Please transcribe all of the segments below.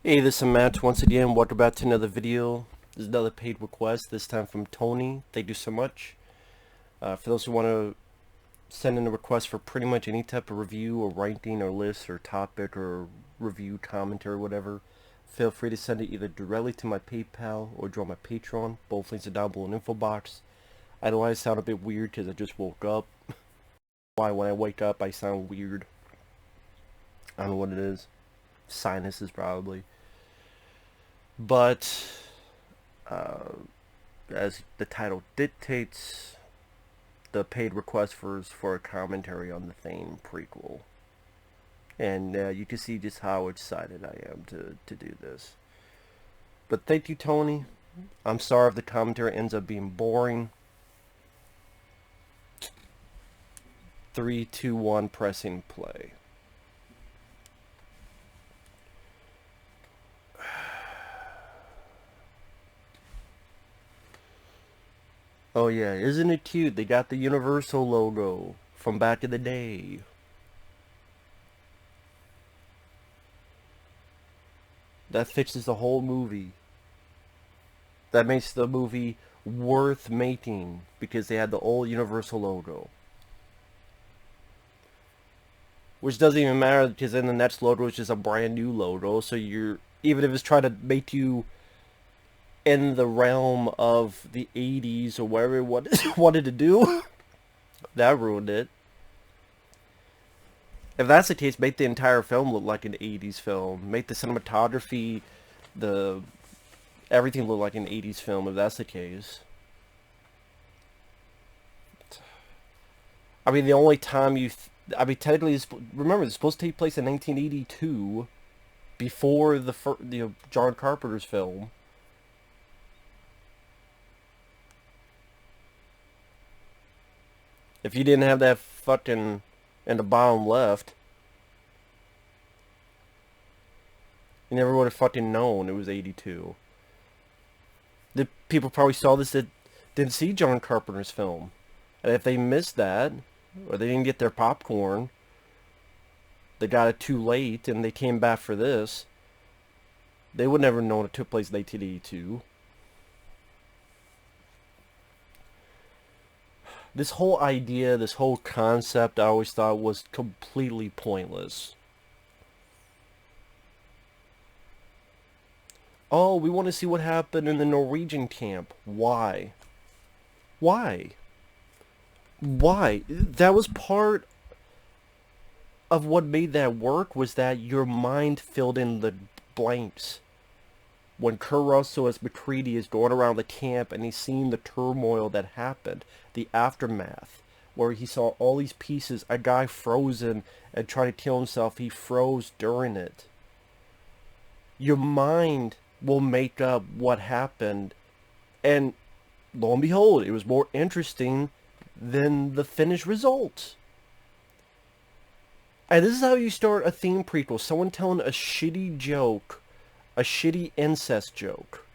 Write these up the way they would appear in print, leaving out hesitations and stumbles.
Hey, this is Matt once again. Welcome back to another video. This is another paid request, this time from Tony. Thank you so much. For those who want to send in a request for pretty much any type of review or ranking or list or topic or review, commentary, whatever, feel free to send it either directly to my PayPal or join my Patreon. Both links are down below in the info box. I know I sound a bit weird because I just woke up. Why when I wake up I sound weird. I don't know what it is. Sinuses probably. But uh, as the title dictates, the paid request for a commentary on the Thane prequel. And you can see just how excited I am to do this. But thank you, Tony. I'm sorry if the commentary ends up being boring. 3, 2, 1, pressing play. Oh yeah, isn't it cute? They got the Universal logo from back in the day. That fixes the whole movie. That makes the movie worth making because they had the old Universal logo. Which doesn't even matter because then the next logo is just a brand new logo. So you're, even if it's trying to make you in the realm of the 80s or whatever it wanted to do, that ruined it. If that's the case, make the entire film look like an 80s film. Make the cinematography, the everything look like an 80s film if that's the case. I mean, the only time I mean, technically, remember, it's supposed to take place in 1982, before John Carpenter's film. If you didn't have that fucking in the bottom left, you never would have fucking known it was 82. The people probably saw this that didn't see John Carpenter's film. And if they missed that, or they didn't get their popcorn, they got it too late and they came back for this, they would never know it took place in 1982. This whole idea, this whole concept, I always thought was completely pointless. Oh, we want to see what happened in the Norwegian camp. Why? Why? Why? That was part of what made that work, was that your mind filled in the blanks. When Kurt Russell as McCready is going around the camp and he's seeing the turmoil that happened, the aftermath, where he saw all these pieces, a guy frozen and trying to kill himself, he froze during it. Your mind will make up what happened, and lo and behold, it was more interesting than the finished result. And this is how you start a theme prequel. Someone telling a shitty joke, a shitty incest joke.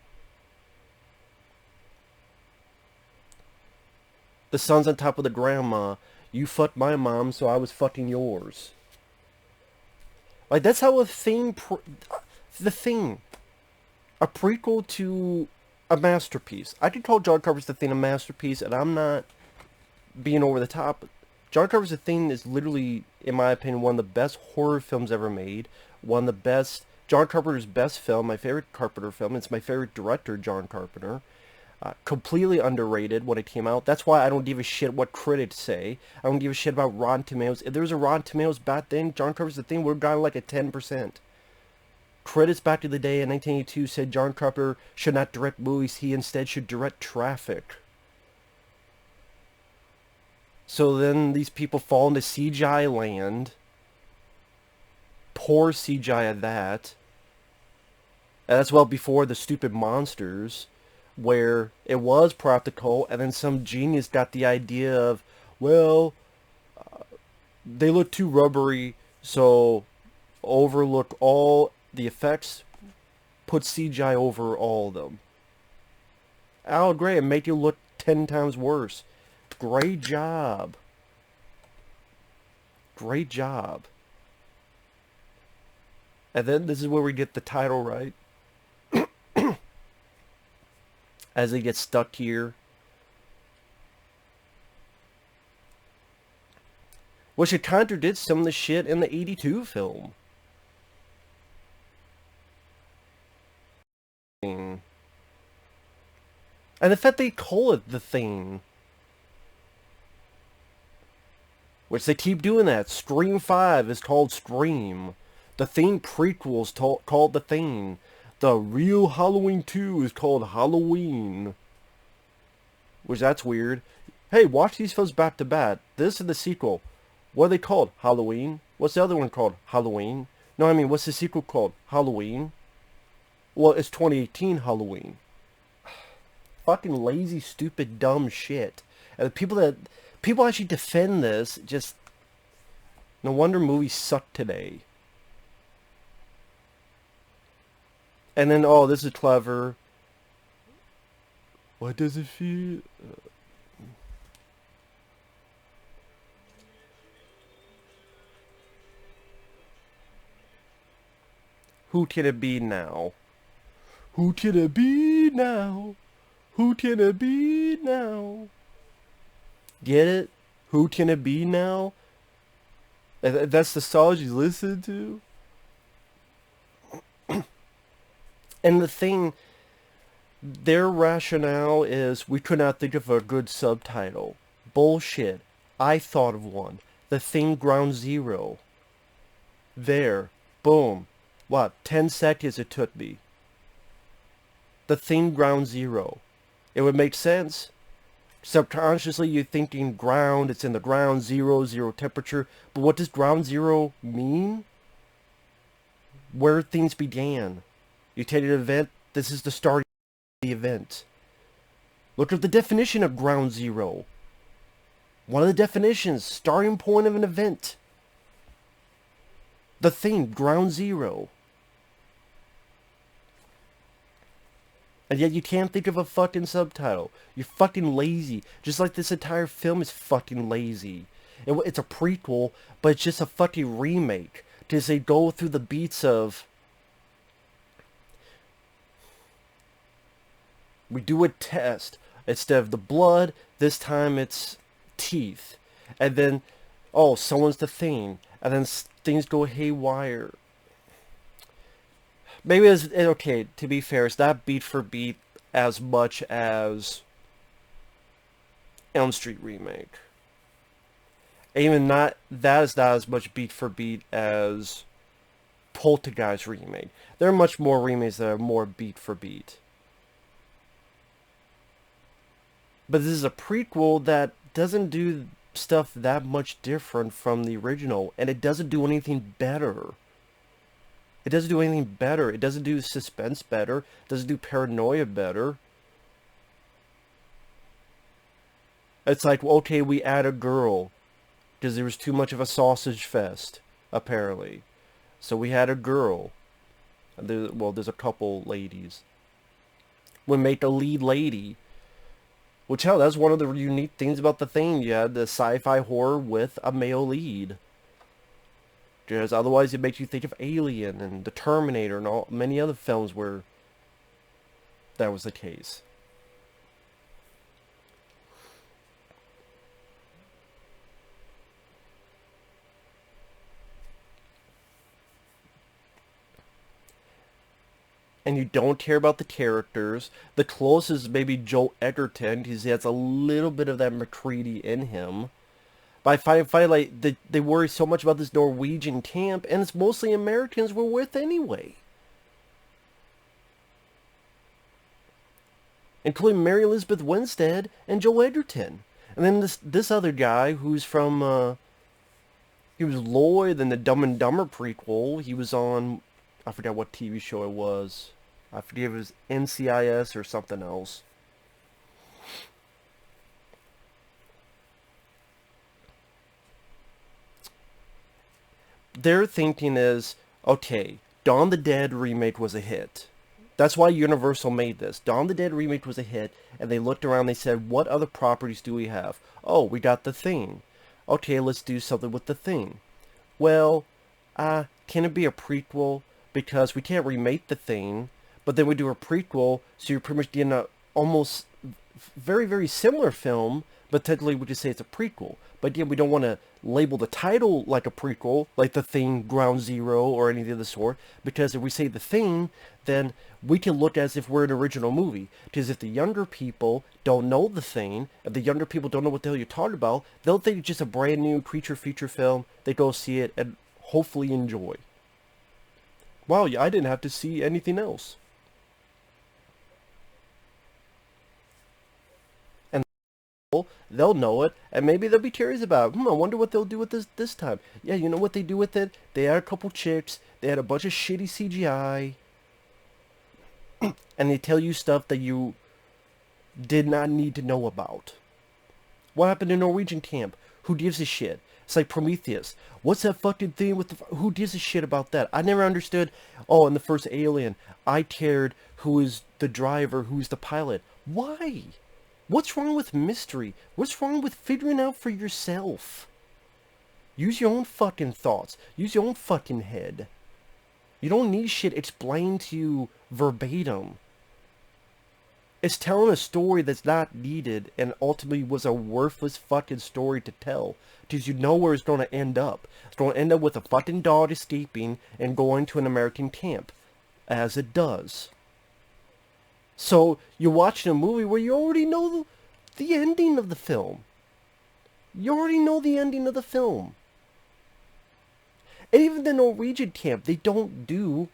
The son's on top of the grandma. You fucked my mom, so I was fucking yours. Like, that's how a theme... the thing. A prequel to a masterpiece. I could call John Carpenter's The Thing a masterpiece, and I'm not being over the top. John Carpenter's The Thing is literally, in my opinion, one of the best horror films ever made. One of the best... John Carpenter's best film, my favorite Carpenter film. It's my favorite director, John Carpenter. Completely underrated when it came out. That's why I don't give a shit what critics say. I don't give a shit about Rotten Tomatoes. If there was a Rotten Tomatoes back then, John Carpenter's The Thing would have gotten like a 10%. Critics back in the day in 1982 said John Carpenter should not direct movies. He instead should direct traffic. So then these people fall into CGI land. Poor CGI at that. And that's well before the stupid monsters, where it was practical, and then some genius got the idea of, well, they look too rubbery, so overlook all the effects, put CGI over all of them. Al Graham make you look 10 times worse. Great job. Great job. And then this is where we get the title right. As they get stuck here. Which it contradicts some of the shit in the 82 film. And the fact they call it The Thing. Which they keep doing that. Scream 5 is called Scream. The Thing prequel is called The Thing. The real Halloween 2 is called Halloween. Which that's weird. Hey, watch these films back to back. This is the sequel. What are they called? Halloween? What's the other one called? Halloween? No, I mean, what's the sequel called? Halloween? Well, it's 2018 Halloween. Fucking lazy, stupid, dumb shit. And the people actually defend this, just... No wonder movies suck today. And then, oh, this is clever. What does it feel? Who can it be now? Who can it be now? Who can it be now? Get it? Who can it be now? That's the songs you listen to? And the thing, their rationale is, we could not think of a good subtitle. Bullshit. I thought of one. The Thing Ground Zero. There. Boom. What? 10 seconds it took me. The Thing Ground Zero. It would make sense. Subconsciously you're thinking ground, it's in the ground, zero temperature. But what does ground zero mean? Where things began. You take an event, this is the start of the event. Look at the definition of ground zero. One of the definitions, starting point of an event. The Thing, ground zero. And yet you can't think of a fucking subtitle. You're fucking lazy. Just like this entire film is fucking lazy. It's a prequel, but it's just a fucking remake. Because they go through the beats of... We do a test. Instead of the blood, this time it's teeth. And then, oh, someone's the Thing. And then things go haywire. Maybe it's okay, to be fair, it's not beat for beat as much as Elm Street Remake. Even not, that is not as much beat for beat as Poltergeist Remake. There are much more remakes that are more beat for beat. But this is a prequel that doesn't do stuff that much different from the original, and it doesn't do anything better. It doesn't do anything better. It doesn't do suspense better. It doesn't do paranoia better. It's like, okay, we add a girl. Because there was too much of a sausage fest, apparently. So we had a girl. Well, there's a couple ladies. We make the lead lady. Which, hell, that's one of the unique things about the Thing. You had the sci-fi horror with a male lead. Because otherwise it makes you think of Alien and The Terminator and many other films where that was the case. And you don't care about the characters. The closest maybe Joel Edgerton, because he has a little bit of that McCready in him. But I find like they worry so much about this Norwegian camp, and it's mostly Americans we're with anyway. Including Mary Elizabeth Winstead and Joel Edgerton. And then this other guy who's from, he was Lloyd in the Dumb and Dumber prequel. He was on, I forgot what TV show it was. I forget if it was NCIS or something else. Their thinking is, okay, Dawn of the Dead remake was a hit. That's why Universal made this. Dawn of the Dead remake was a hit, and they looked around and they said, what other properties do we have? Oh, we got The Thing. Okay, let's do something with The Thing. Well, can it be a prequel? because we can't remake the thing, but then we do a prequel, so you're pretty much getting a almost very, very similar film, but technically we just say it's a prequel. But again, we don't want to label the title like a prequel, like The Thing, Ground Zero, or anything of the sort, because if we say The Thing, then we can look as if we're an original movie. Because if the younger people don't know The Thing, if the younger people don't know what the hell you're talking about, they'll think it's just a brand new creature feature film. They go see it and hopefully enjoy. Wow, I didn't have to see anything else. And they'll know it, and maybe they'll be curious about it. I wonder what they'll do with this time. Yeah, you know what they do with it? They had a couple chicks, they had a bunch of shitty CGI, and they tell you stuff that you did not need to know about. What happened in Norwegian camp? Who gives a shit? It's like Prometheus. What's that fucking thing with the... Who gives a shit about that? I never understood... Oh, in the first Alien, I cared who is the driver, who's the pilot. Why? What's wrong with mystery? What's wrong with figuring out for yourself? Use your own fucking thoughts. Use your own fucking head. You don't need shit explained to you verbatim. It's telling a story that's not needed and ultimately was a worthless fucking story to tell. Because you know where it's going to end up. It's going to end up with a fucking dog escaping and going to an American camp. As it does. So, you're watching a movie where you already know the ending of the film. You already know the ending of the film. And even the Norwegian camp, they don't do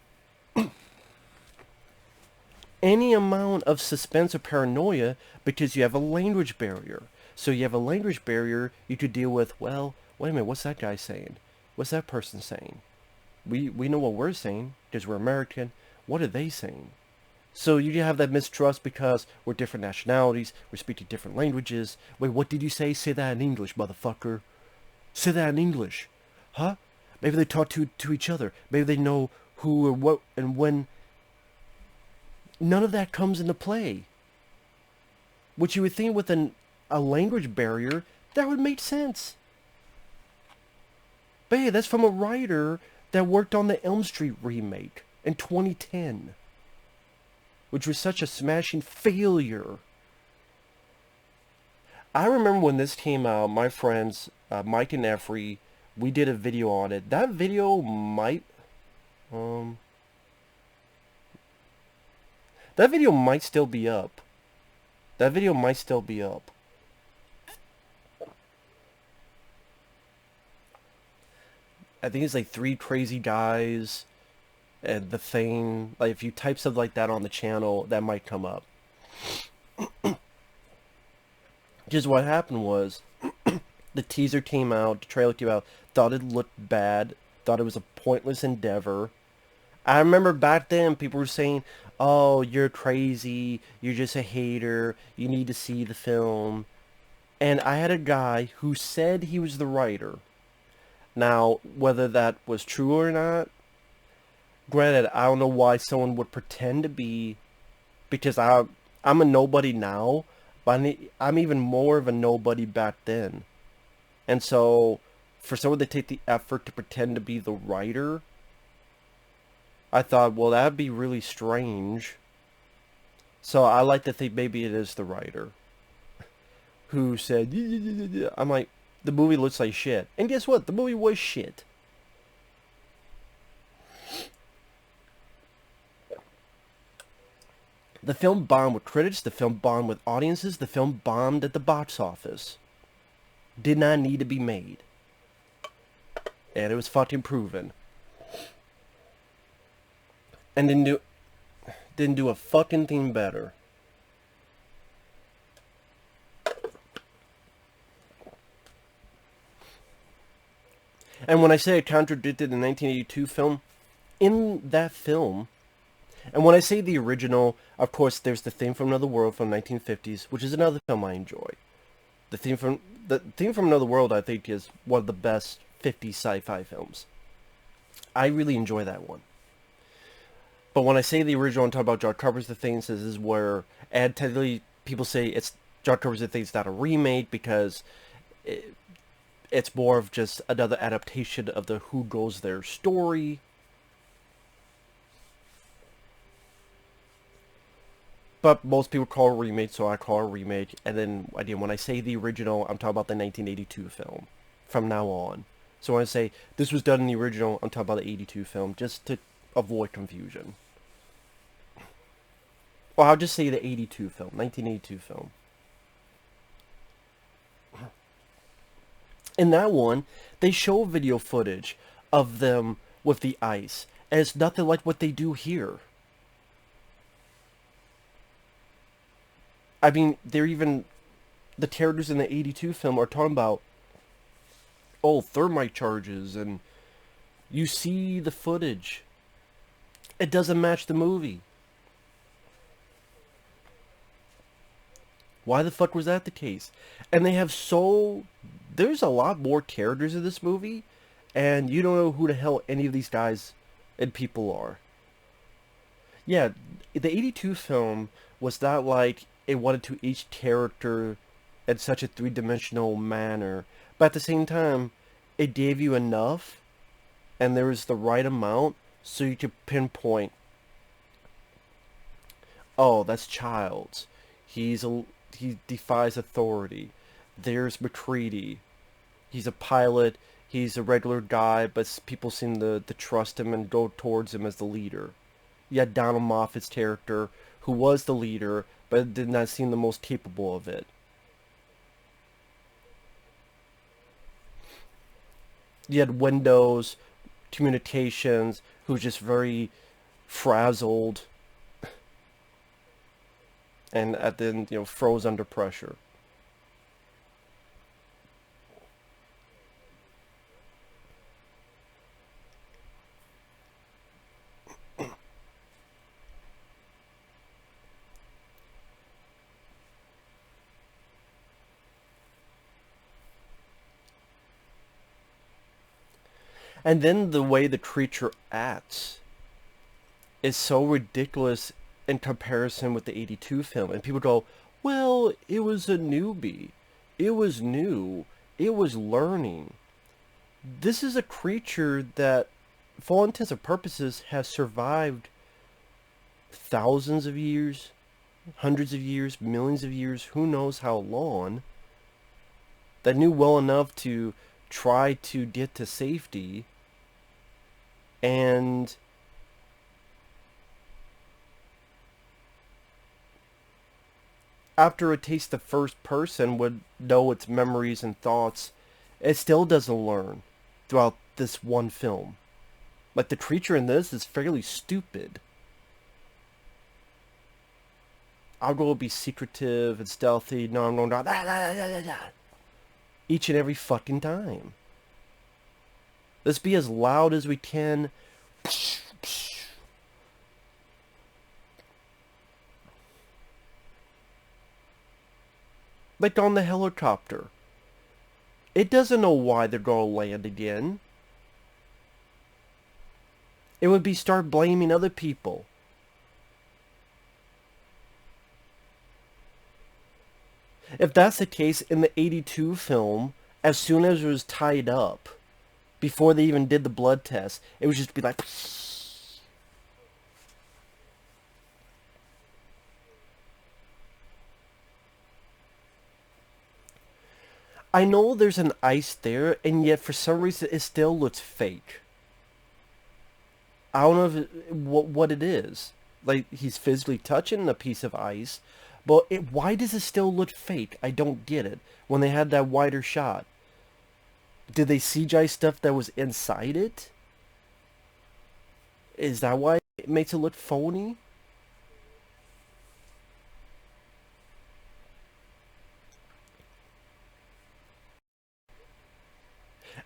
any amount of suspense or paranoia because you have a language barrier. So you have a language barrier you could deal with, well, wait a minute, what's that guy saying? What's that person saying? We know what we're saying because we're American. What are they saying? So you have that mistrust because we're different nationalities, we're speaking different languages. Wait, what did you say? Say that in English, motherfucker. Say that in English. Huh? Maybe they talk to each other. Maybe they know who or what and when. None of that comes into play. Which you would think with a language barrier, that would make sense. But hey, that's from a writer that worked on the Elm Street remake in 2010. Which was such a smashing failure. I remember when this came out, my friends, Mike and Effrey, we did a video on it. That video might... that video might still be up. That video might still be up. I think it's like 3 crazy guys... and The Thing, like if you type something like that on the channel, that might come up. Just what happened was, the teaser came out, the trailer came out, thought it looked bad, thought it was a pointless endeavor. I remember back then people were saying, oh, you're crazy, you're just a hater, you need to see the film. And I had a guy who said he was the writer. Now, whether that was true or not, granted, I don't know why someone would pretend to be, because I'm a nobody now, but I'm even more of a nobody back then. And so, for someone to take the effort to pretend to be the writer, I thought, well, that'd be really strange. So I like to think maybe it is the writer who said, I'm like, the movie looks like shit. And guess what? The movie was shit. The film bombed with critics, the film bombed with audiences, the film bombed at the box office. Did not need to be made. And it was fucking proven. And didn't do a fucking thing better. And when I say it contradicted the 1982 film, in that film, and when I say the original, of course, there's The Thing from Another World from 1950s, which is another film I enjoy. The Thing from Another World, I think, is one of the best 50s sci-fi films. I really enjoy that one. But when I say the original and talk about John Carpenter's The Thing, this is where, and technically people say it's John Carpenter's The Thing, it's not a remake because it's more of just another adaptation of the Who Goes There story. But most people call it a remake, so I call it a remake. And then, again, when I say the original, I'm talking about the 1982 film from now on. So when I say this was done in the original, I'm talking about the 82 film, just to avoid confusion. Or I'll just say the 82 film, 1982 film. In that one, they show video footage of them with the ice, and it's nothing like what they do here. I mean, they're even the characters in the 82 film are talking about, oh, thermite charges, and you see the footage. It doesn't match the movie. Why the fuck was that the case? And they have so... There's a lot more characters in this movie, and you don't know who the hell any of these guys and people are. Yeah, the 82 film was not like it wanted to each character in such a three-dimensional manner, but at the same time, it gave you enough, and there was the right amount, so you could pinpoint, oh, that's Childs. He defies authority. There's McCready. He's a pilot. He's a regular guy, but people seem to trust him and go towards him as the leader. You had Donald Moffat's character, who was the leader, but did not seem the most capable of it. You had Windows, Communications, who's just very frazzled, and at the end, froze under pressure. And then the way the creature acts is so ridiculous in comparison with the 82 film. And people go, well, it was a newbie. It was new. It was learning. This is a creature that, for all intents and purposes, has survived thousands of years, hundreds of years, millions of years, who knows how long, that knew well enough to try to get to safety, and after it tastes the first person would know its memories and thoughts, it still doesn't learn throughout this one film. Like, the creature in this is fairly stupid. I'll go be secretive and stealthy. No, I'm going to... each and every fucking time. Let's be as loud as we can. Like on the helicopter. It doesn't know why they're going to land again. It would be start blaming other people. If that's the case, in the 82 film, as soon as it was tied up, before they even did the blood test, it would just be like... I know there's an ice there, and yet for some reason it still looks fake. I don't know if what it is. Like, he's physically touching a piece of ice, but why does it still look fake? I don't get it. When they had that wider shot, did they CGI stuff that was inside it? Is that why it makes it look phony?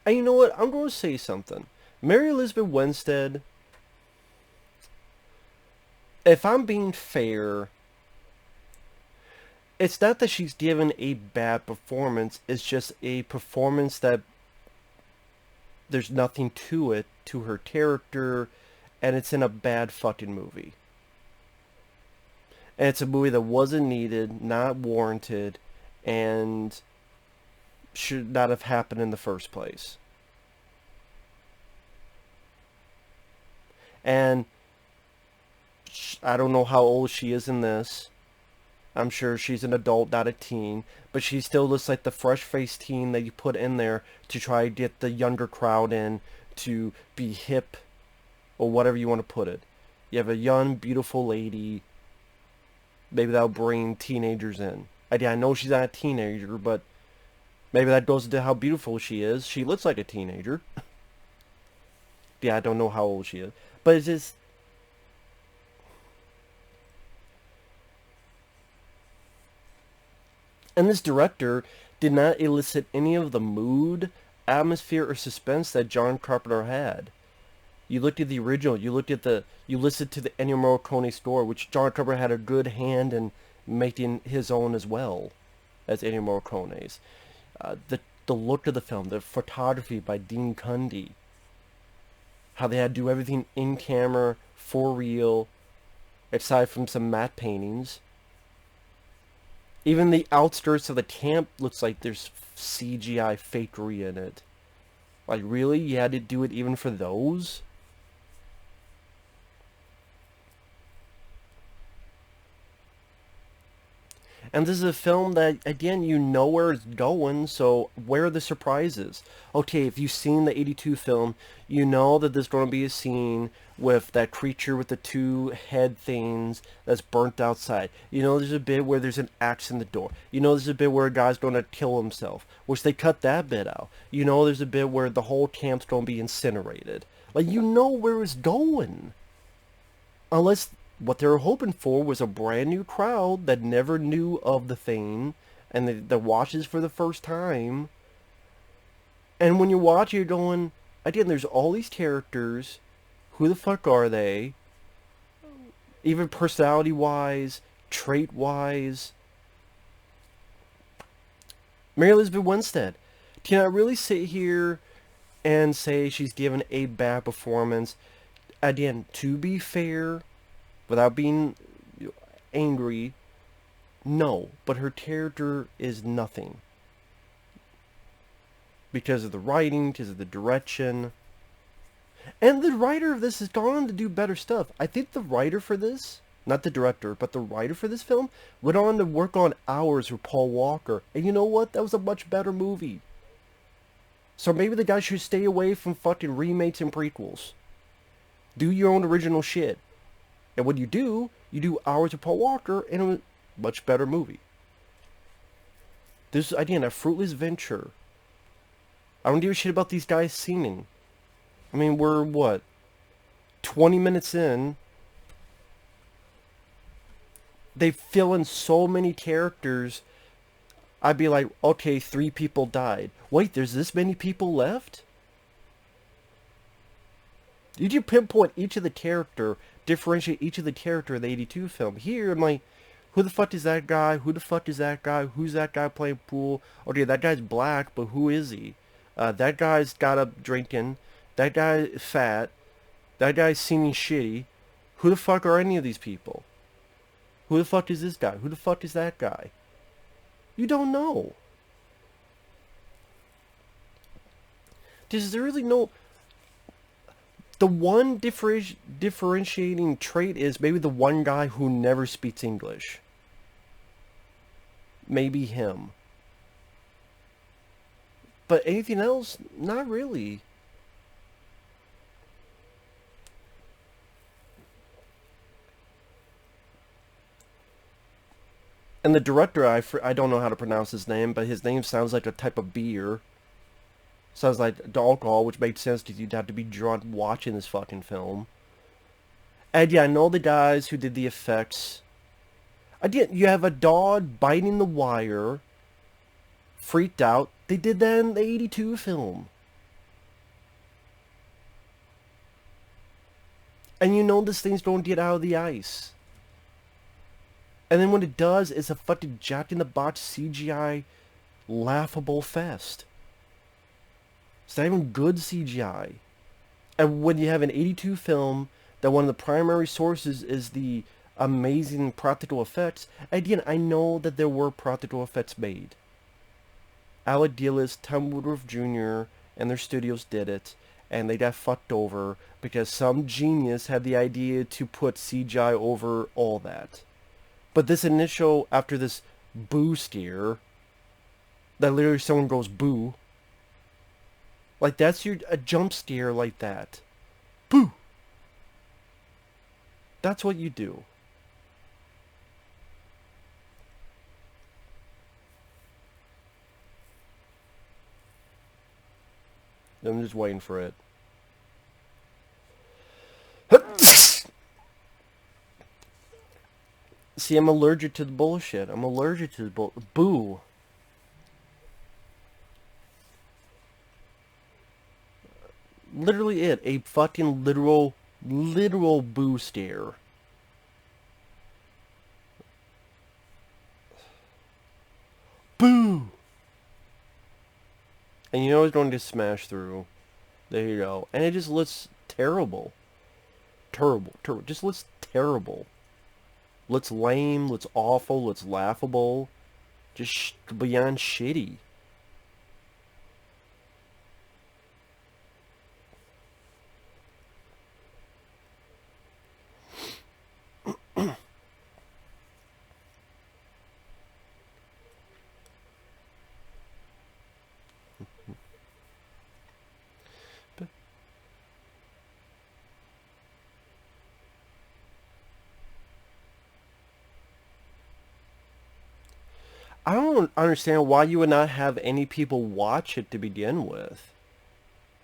And you know what? I'm going to say something. Mary Elizabeth Winstead, if I'm being fair, it's not that she's given a bad performance. It's just a performance that there's nothing to it, to her character, and it's in a bad fucking movie. And it's a movie that wasn't needed, not warranted, and should not have happened in the first place. And I don't know how old she is in this, I'm sure she's an adult, not a teen, but she still looks like the fresh-faced teen that you put in there to try to get the younger crowd in to be hip or whatever you want to put it. You have a young, beautiful lady. Maybe that'll bring teenagers in. I know she's not a teenager, but maybe that goes into how beautiful she is. She looks like a teenager. Yeah, I don't know how old she is. But it's just... And this director did not elicit any of the mood, atmosphere, or suspense that John Carpenter had. You looked at the original, you listened to the Ennio Morricone score, which John Carpenter had a good hand in making his own as well as Ennio Morricone's. The look of the film, the photography by Dean Cundey, how they had to do everything in camera, for real, aside from some matte paintings. Even the outskirts of the camp looks like there's CGI fakery in it. Like, really? You had to do it even for those? And this is a film that, again, you know where it's going, so where are the surprises? Okay, if you've seen the 82 film, you know that there's going to be a scene with that creature with the two head things that's burnt outside. You know there's a bit where there's an axe in the door. You know there's a bit where a guy's going to kill himself, which they cut that bit out. You know there's a bit where the whole camp's going to be incinerated. Like, you know where it's going. Unless... what they were hoping for was a brand new crowd that never knew of the thing and that watches for the first time. And when you watch it, you're going, again, there's all these characters. Who the fuck are they? Even personality-wise, trait-wise. Mary Elizabeth Winstead. Can I really sit here and say she's given a bad performance? Again, to be fair... without being angry, no. But her character is nothing. Because of the writing, because of the direction. And the writer of this has gone on to do better stuff. I think the writer for this, not the director, but the writer for this film, went on to work on Hours with Paul Walker. And you know what? That was a much better movie. So maybe the guy should stay away from fucking remakes and prequels. Do your own original shit. And when you do Hours of Paul Walker, and a much better movie. This is, again, a fruitless venture. I don't give a shit about these guys singing. I mean, we're, what, 20 minutes in. They fill in so many characters. I'd be like, okay, 3 people died. Wait, there's this many people left? Did you pinpoint each of the character, differentiate each of the character in the 82 film? Here, I'm like, who the fuck is that guy? Who the fuck is that guy? Who's that guy playing pool? Okay, that guy's black, but who is he? That guy's got up drinking. That guy is fat. That guy's singing shitty. Who the fuck are any of these people? Who the fuck is this guy? Who the fuck is that guy? You don't know. There's really no... The one differentiating trait is maybe the one guy who never speaks English. Maybe him. But anything else? Not really. And the director, I don't know how to pronounce his name, but his name sounds like a type of beer. Sounds like alcohol, which makes sense because you'd have to be drunk watching this fucking film. And yeah, I know the guys who did the effects. Again, you have a dog biting the wire, freaked out. They did that in the 82 film. And you know this thing's going to get out of the ice. And then when it does, it's a fucking jack-in-the-box CGI laughable fest. It's not even good CGI. And when you have an 82 film, that one of the primary sources is the amazing practical effects, again, I know that there were practical effects made. Alec Gillis, Tom Woodruff Jr., and their studios did it, and they got fucked over because some genius had the idea to put CGI over all that. But this initial, after this boo scare, that literally someone goes boo. Like, that's a jump scare like that. Boo! That's what you do. I'm just waiting for it. See, I'm allergic to the bullshit. I'm allergic to the boo. Literally it. A fucking literal boo stare. Boo! And you know it's going to smash through. There you go. And it just looks terrible. Terrible. Just looks terrible. Looks lame, looks awful, looks laughable. Just beyond shitty. I don't understand why you would not have any people watch it to begin with.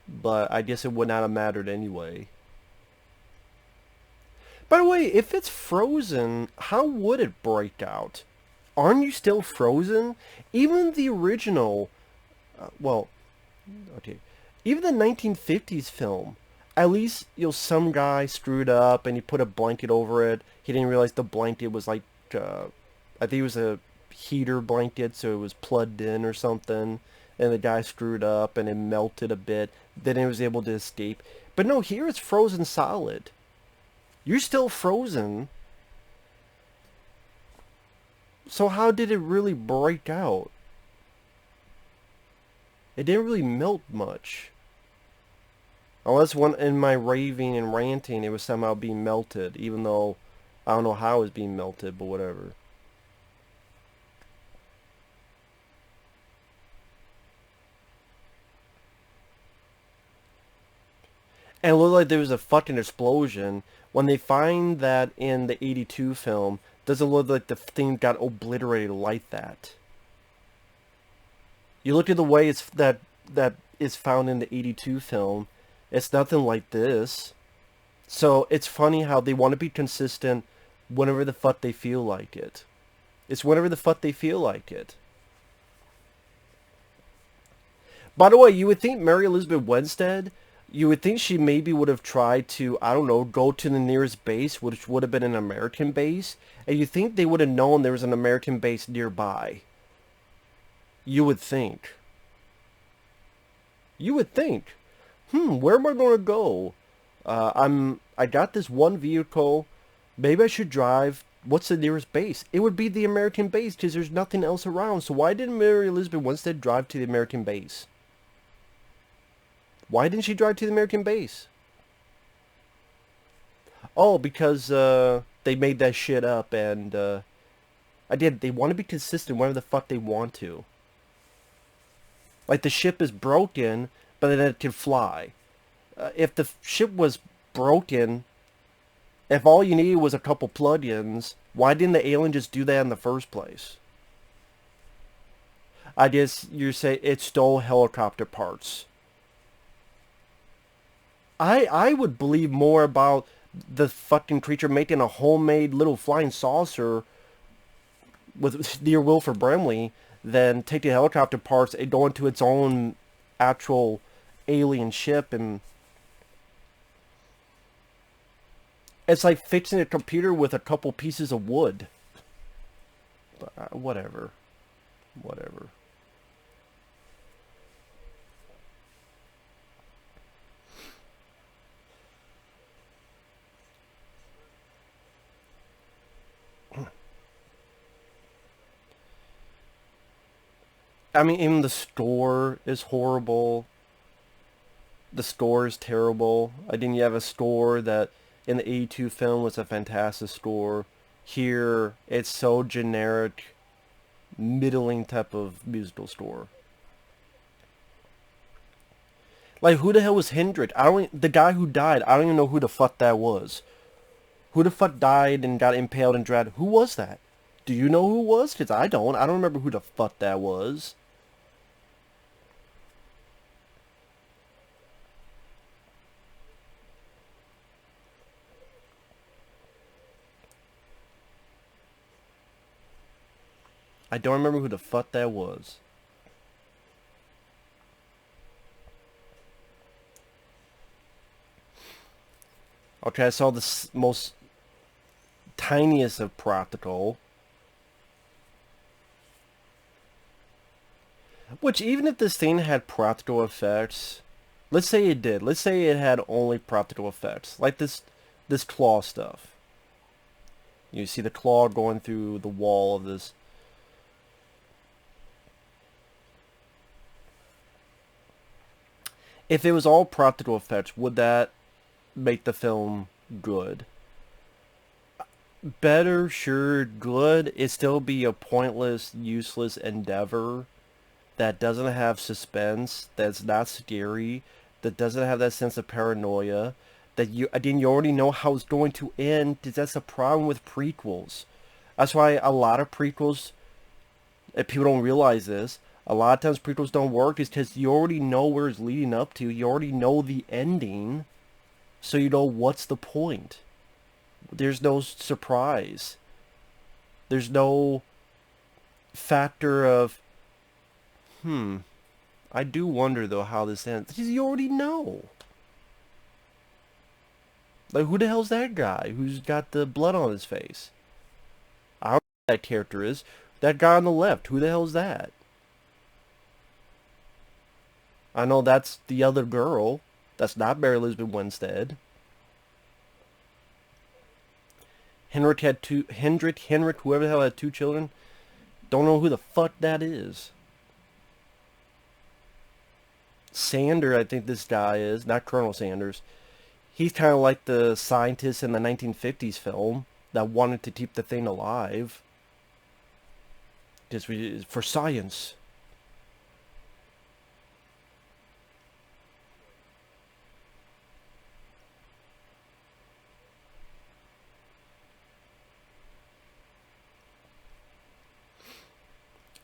But I guess it would not have mattered anyway. By the way, if it's frozen, how would it break out? Aren't you still frozen? Even the original, well, okay, even the 1950s film, at least, some guy screwed up and he put a blanket over it. He didn't realize the blanket was like, I think it was a heater blanket, so it was plugged in or something. And the guy screwed up and it melted a bit. Then he was able to escape. But no, here it's frozen solid. You're still frozen. So how did it really break out? It didn't really melt much. Unless in my raving and ranting it was somehow being melted, even though I don't know how it was being melted, but whatever. And it looked like there was a fucking explosion. When they find that in the 82 film, doesn't look like the thing got obliterated like that. You look at the way that is found in the 82 film, it's nothing like this. So it's funny how they want to be consistent whenever the fuck they feel like it. It's whenever the fuck they feel like it. By the way, you would think Mary Elizabeth Winstead, you would think she maybe would have tried to, I don't know, go to the nearest base, which would have been an American base, and you think they would have known there was an American base nearby. You would think. You would think. Where am I going to go? I got this one vehicle. Maybe I should drive. What's the nearest base? It would be the American base because there's nothing else around. So why didn't Mary Elizabeth Winstead drive to the American base? Why didn't she drive to the American base? Oh, because they made that shit up and they want to be consistent wherever the fuck they want to. Like the ship is broken, but then it can fly. If the ship was broken, if all you needed was a couple plugins, why didn't the alien just do that in the first place? I guess you say it stole helicopter parts. I would believe more about the fucking creature making a homemade little flying saucer with dear Wilford Brimley than take the helicopter parts and go into its own actual alien ship. And it's like fixing a computer with a couple pieces of wood. But whatever. I mean, even the score is horrible. The score is terrible. I didn't you have a score that in the 82 film was a fantastic score. Here, it's so generic, middling type of musical score. Like, who the hell was Hendrik? I don't. The guy who died. I don't even know who the fuck that was. Who the fuck died and got impaled and dragged? Who was that? Do you know who it was? Because I don't. I don't remember who the fuck that was. I don't remember who the fuck that was. Okay, I saw the most tiniest of practical. Which, even if this thing had practical effects, let's say it did. Let's say it had only practical effects, like this claw stuff. You see the claw going through the wall of this. If it was all practical effects, would that make the film good? Better, sure, good. It'd still be a pointless, useless endeavor that doesn't have suspense, that's not scary, that doesn't have that sense of paranoia, that you already know how it's going to end. That's the problem with prequels. That's why a lot of prequels, if people don't realize this, a lot of times prequels don't work is because you already know where it's leading up to. You already know the ending, so you know what's the point. There's no surprise. There's no factor of, I do wonder though how this ends. Because you already know. Like, who the hell's that guy who's got the blood on his face? I don't know who that character is. That guy on the left, who the hell's that? I know that's the other girl. That's not Mary Elizabeth Winstead. Hendrik, whoever the hell had 2 children. Don't know who the fuck that is. Sander, I think this guy is. Not Colonel Sanders. He's kind of like the scientist in the 1950s film that wanted to keep the thing alive. Just for science.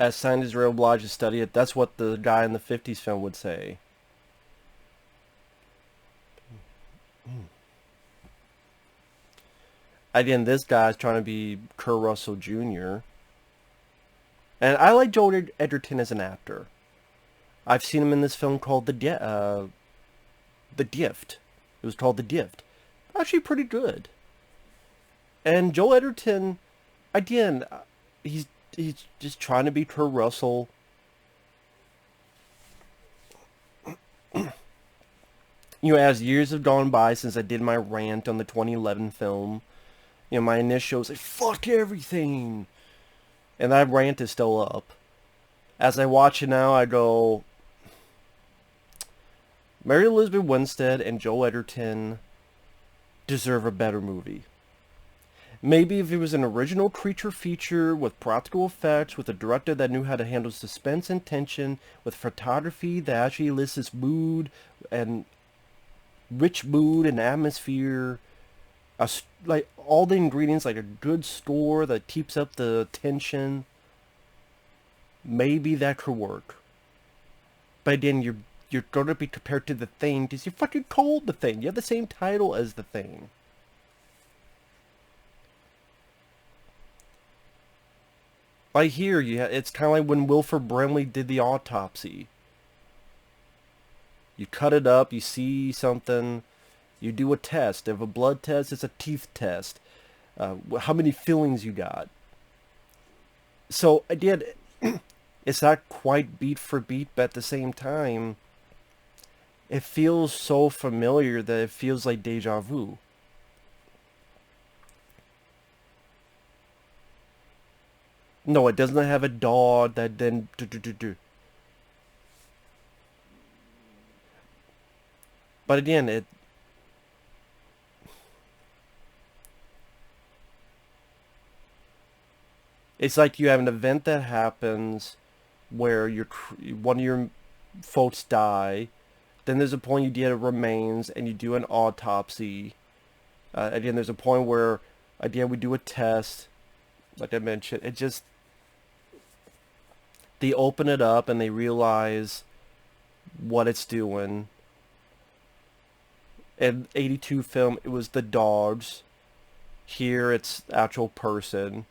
As scientists are obliged to study it, that's what the guy in the 50s film would say. Again, this guy's trying to be Kurt Russell Jr. And I like Joel Edgerton as an actor. I've seen him in this film called The Gift. It was called The Gift. Actually pretty good. And Joel Edgerton, again, he's just trying to be Kurt Russell. You know, as years have gone by since I did my rant on the 2011 film, you know, my initial was like, fuck everything. And that rant is still up. As I watch it now, I go, Mary Elizabeth Winstead and Joel Edgerton deserve a better movie. Maybe if it was an original creature feature with practical effects, with a director that knew how to handle suspense and tension, with photography that actually elicits mood and rich mood and atmosphere, like all the ingredients, like a good score that keeps up the tension, maybe that could work. But then you're gonna be compared to The Thing because you fucking called The Thing. You have the same title as The Thing. Like here, it's kind of like when Wilford Brimley did the Autopsy. You cut it up, you see something, you do a test. If a blood test, it's a teeth test. How many fillings you got. So, again, it's not quite beat for beat, but at the same time, it feels so familiar that it feels like deja vu. No, it doesn't have a dog that then... But again, It's like you have an event that happens where one of your folks die. Then there's a point you get remains and you do an autopsy. Again, there's a point where, again, we do a test. Like I mentioned, it just, they open it up and they realize what it's doing. In 82 film, it was the dogs. Here, it's actual person.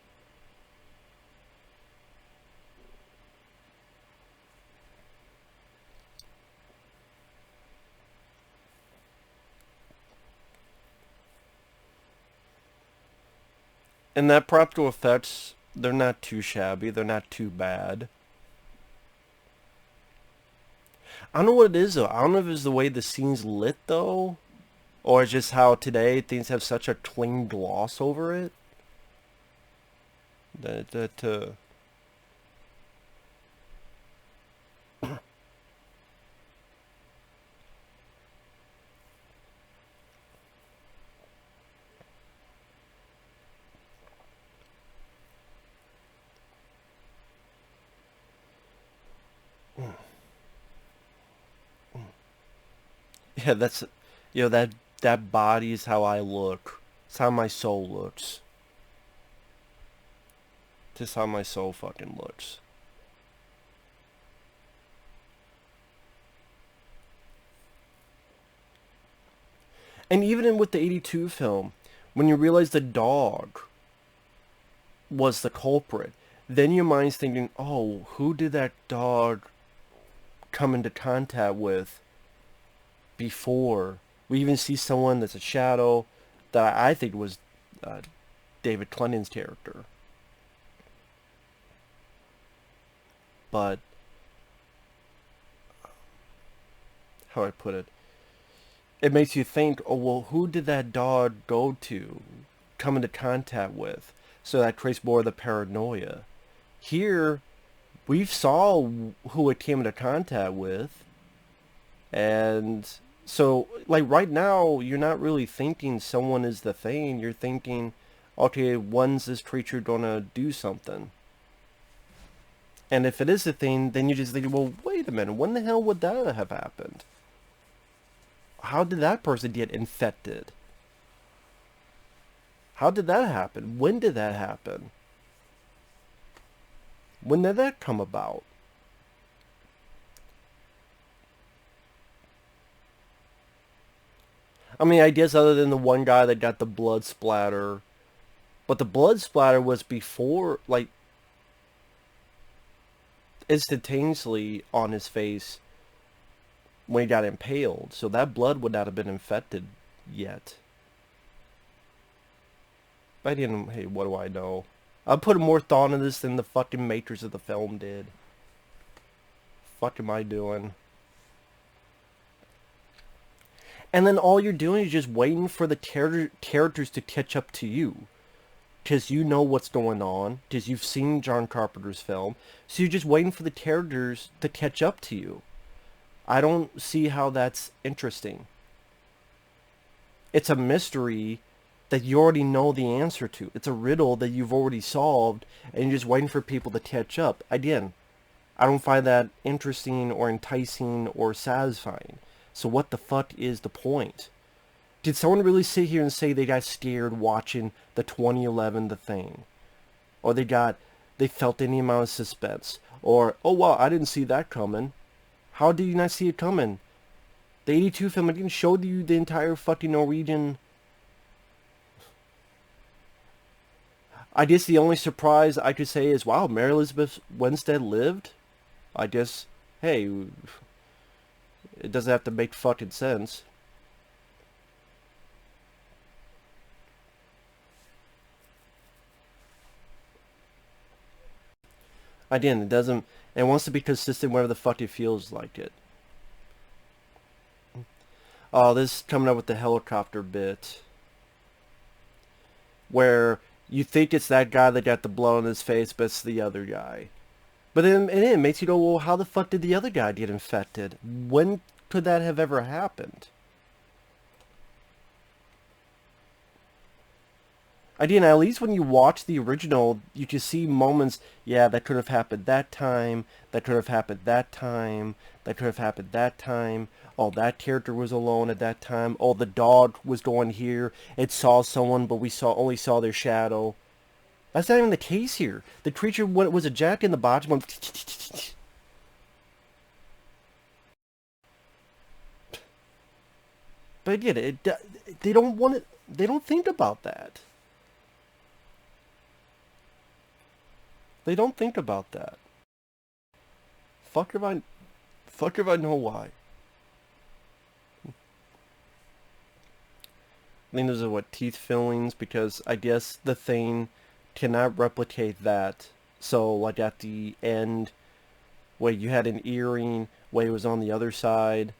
And that practical effects, they're not too shabby. They're not too bad. I don't know what it is, though. I don't know if it's the way the scene's lit, though. Or it's just how today things have such a clean gloss over it. That yeah, that's, that body is how I look. It's how my soul looks. Just how my soul fucking looks. And even with the 82 film, when you realize the dog was the culprit, then your mind's thinking, oh, who did that dog come into contact with before? We even see someone that's a shadow that I think was David Clennon's character. But, how do I put it? It makes you think, oh, well, who did that dog go to, come into contact with? So that creates more of the paranoia. Here, we saw who it came into contact with, and so, like, right now, you're not really thinking someone is the thing. You're thinking, okay, when's this creature gonna do something? And if it is the thing, then you just think, well, wait a minute, when the hell would that have happened? How did that person get infected? How did that happen? When did that happen? When did that come about? I mean, I guess other than the one guy that got the blood splatter, but the blood splatter was before, like, instantaneously on his face when he got impaled, so that blood would not have been infected yet. I didn't, hey, what do I know? I put more thought into this than the fucking makers of the film did. Fuck am I doing? And then all you're doing is just waiting for the characters to catch up to you. Because you know what's going on. Because you've seen John Carpenter's film. So you're just waiting for the characters to catch up to you. I don't see how that's interesting. It's a mystery that you already know the answer to. It's a riddle that you've already solved, and you're just waiting for people to catch up. Again, I don't find that interesting or enticing or satisfying. So what the fuck is the point? Did someone really sit here and say they got scared watching the 2011 The Thing? Or they felt any amount of suspense? Or, oh wow, I didn't see that coming. How did you not see it coming? The 82 film, I didn't show you the entire fucking Norwegian. I guess the only surprise I could say is, wow, Mary Elizabeth Winstead lived? I guess, hey, it doesn't have to make fucking sense. Again, it doesn't, it wants to be consistent wherever the fuck it feels like it. Oh, this is coming up with the helicopter bit. Where you think it's that guy that got the blow on his face, but it's the other guy. But then it makes you go, well, how the fuck did the other guy get infected? When could that have ever happened? Again, at least when you watch the original, you can see moments, yeah, that could have happened that time, that could have happened that time, that could have happened that time. Oh, that character was alone at that time. Oh, the dog was going here. It saw someone, but we only saw their shadow. That's not even the case here. The creature, when it was a jack in the box, went but again, they don't want it. They don't think about that. They don't think about that. Fuck if I, fuck if I know why. I think those are what, teeth fillings, because I guess the thing cannot replicate that. So like at the end, where you had an earring, where it was on the other side.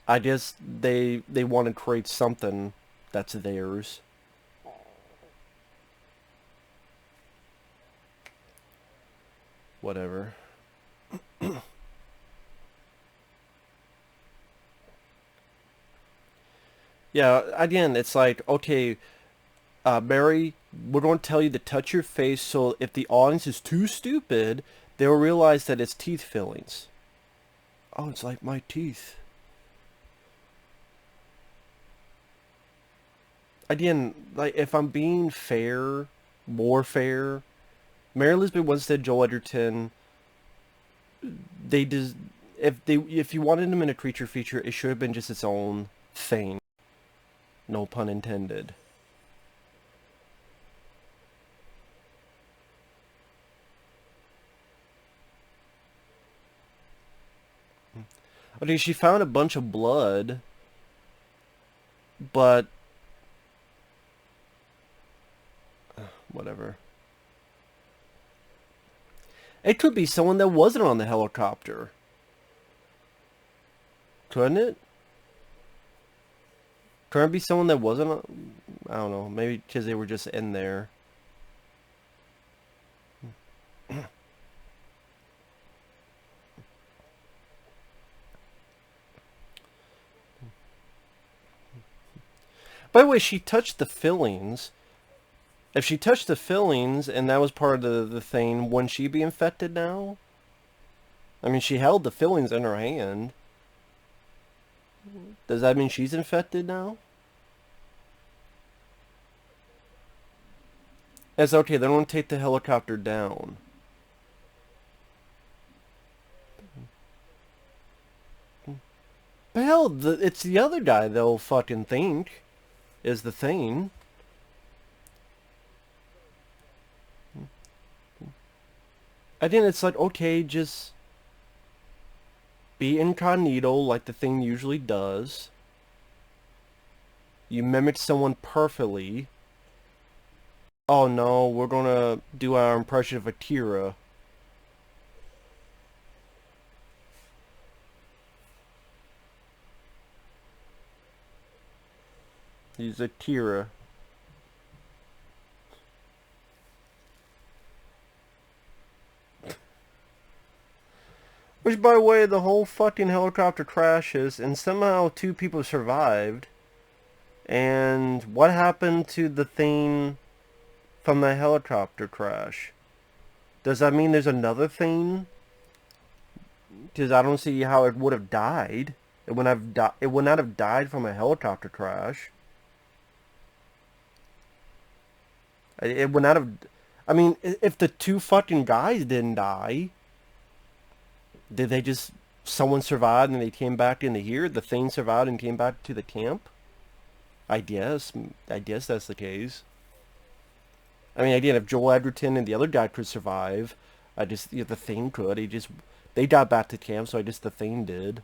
I guess they want to create something that's theirs. Whatever. Yeah, again, it's like, okay, Mary, we're going to tell you to touch your face so if the audience is too stupid, they'll realize that it's teeth fillings. Oh, it's like my teeth. Again, like, if I'm being fair, more fair, Mary Elizabeth Winstead, Joel Edgerton, they just, if you wanted them in a creature feature, it should have been just its own thing. No pun intended. Okay, she found a bunch of blood, but whatever. It could be someone that wasn't on the helicopter. Couldn't it? Couldn't it be someone that wasn't on... I don't know. Maybe because they were just in there. By the way, she touched the fillings. If she touched the fillings and that was part of the thing, wouldn't she be infected now? I mean, she held the fillings in her hand. Does that mean she's infected now? It's okay, they don't take the helicopter down. But hell, it's the other guy they'll fucking think is the thing. I think it's like, okay, just be incognito like the thing usually does. You mimic someone perfectly. Oh no, we're gonna do our impression of Akira. He's Akira. Which, by the way, the whole fucking helicopter crashes, and somehow two people survived. And what happened to the thing from the helicopter crash? Does that mean there's another thing? Because I don't see how it would have died. It would it would not have died from a helicopter crash. It would not have... I mean, if the two fucking guys didn't die, did they just... Someone survived and they came back into here? The thing survived and came back to the camp? I guess. I guess that's the case. I mean, again, if Joel Edgerton and the other guy could survive, I just... the thing could. They got back to camp, so I guess the thing did.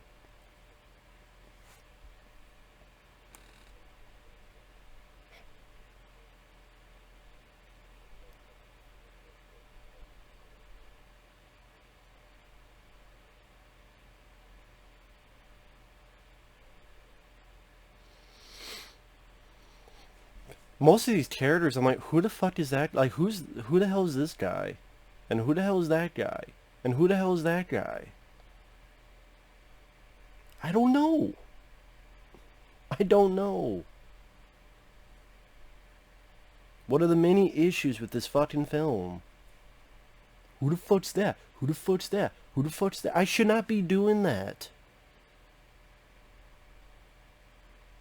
Most of these characters, I'm like, who the fuck is that? Like, who the hell is this guy? And who the hell is that guy? And who the hell is that guy? I don't know. I don't know. What are the many issues with this fucking film? Who the fuck's that? Who the fuck's that? Who the fuck's that? I should not be doing that.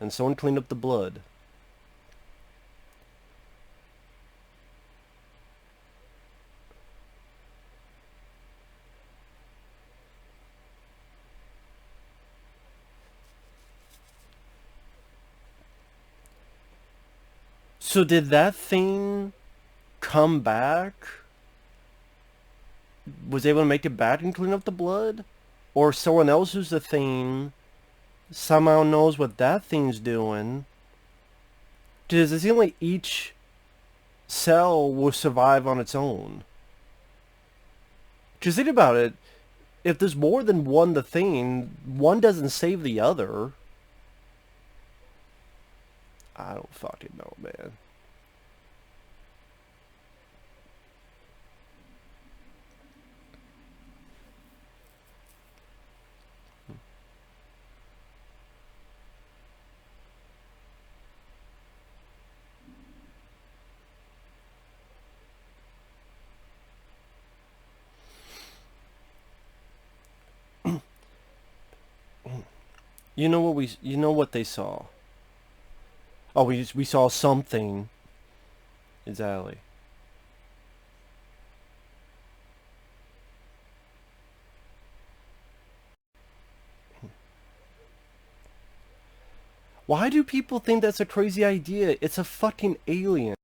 And someone cleaned up the blood. So did that thing come back? Was able to make it back and clean up the blood? Or someone else who's the thing somehow knows what that thing's doing? Does it seem like each cell will survive on its own? Because think about it, if there's more than one the thing, one doesn't save the other. I don't fucking know, man. You know what they saw. Oh, we saw something. Exactly. Why do people think that's a crazy idea? It's a fucking alien.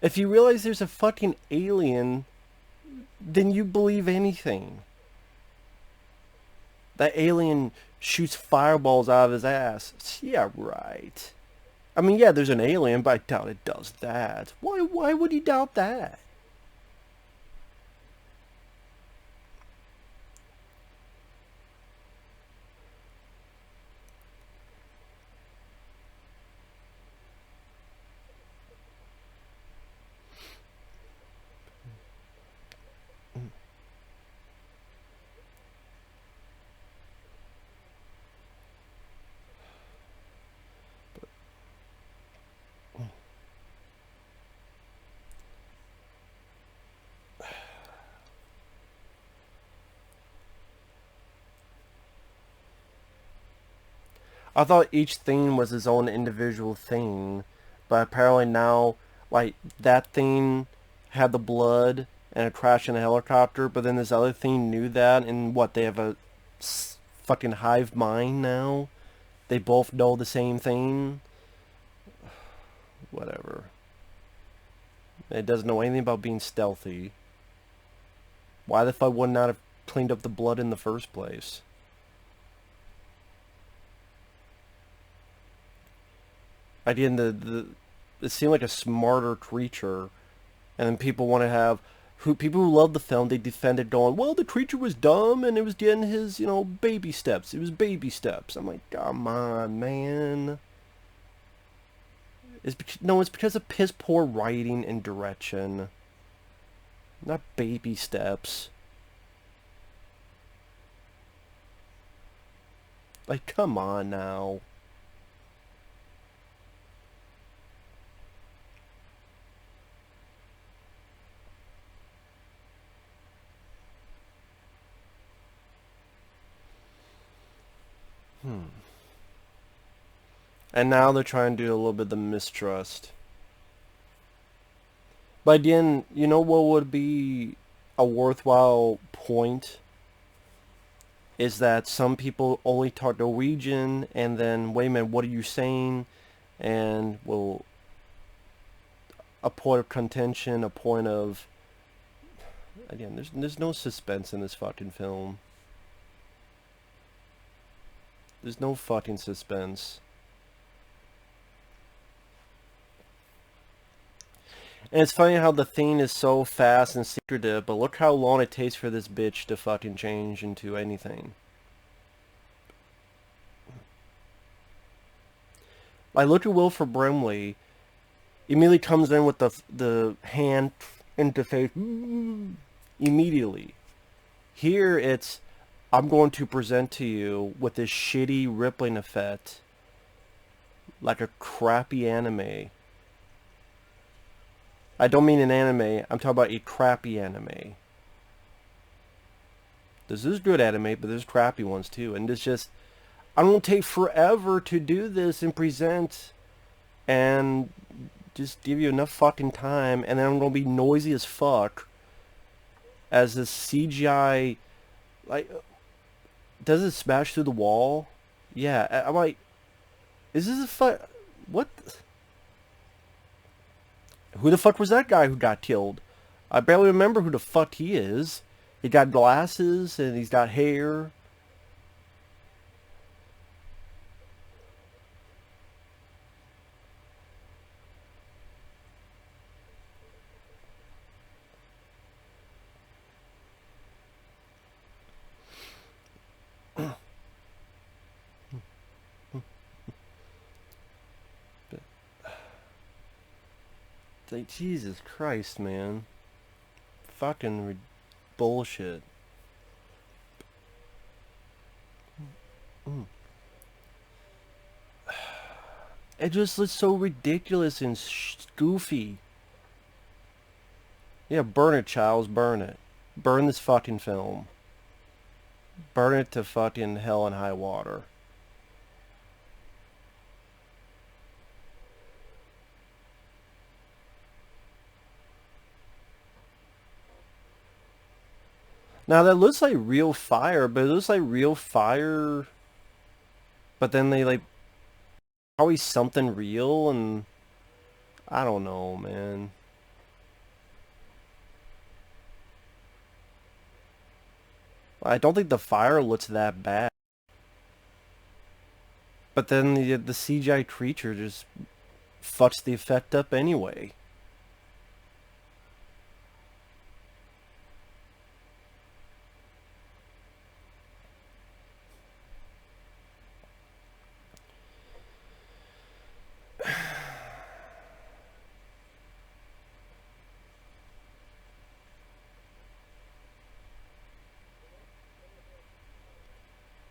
If you realize there's a fucking alien, then you believe anything. That alien shoots fireballs out of his ass. Yeah, right. I mean, yeah, there's an alien, but I doubt it does that. Why would he doubt that? I thought each thing was his own individual thing, but apparently now, like, that thing had the blood and it crashed in a helicopter, but then this other thing knew that, and what, they have a fucking hive mind now? They both know the same thing? Whatever. It doesn't know anything about being stealthy. Why the fuck would not have cleaned up the blood in the first place? Again, it seemed like a smarter creature, and then people want to have people who love the film, they defend it, going, well, the creature was dumb and it was getting his, baby steps. It was baby steps. I'm like, come on, man. It's because of piss poor writing and direction, not baby steps. Like, come on now. And now they're trying to do a little bit of the mistrust. But again, you know what would be a worthwhile point? Is that some people only talk Norwegian, and then, wait a minute, what are you saying? And, well, a point of contention, a point of... Again, there's no suspense in this fucking film. There's no fucking suspense. And it's funny how the thing is so fast and secretive, but look how long it takes for this bitch to fucking change into anything. Like, look at Wilford Brimley. Immediately comes in with the hand interface immediately. Here it's, I'm going to present to you with this shitty rippling effect, like a crappy anime. I don't mean an anime. I'm talking about a crappy anime. This is good anime, but there's crappy ones too. And it's just, I don't take forever to do this and present and just give you enough fucking time, and then I'm gonna be noisy as fuck as this CGI, like, does it smash through the wall? Yeah, I'm like, is this a fuck? What? Who the fuck was that guy who got killed? I barely remember who the fuck he is. He got glasses and he's got hair. Like, Jesus Christ, man. Fucking bullshit. It just looks so ridiculous and goofy. Yeah, burn it, Childs, burn it. Burn this fucking film. Burn it to fucking hell and high water. Now that looks like real fire, but it looks like real fire. But then they like probably something real, and I don't know, man. I don't think the fire looks that bad. But then the CGI creature just fucks the effect up anyway.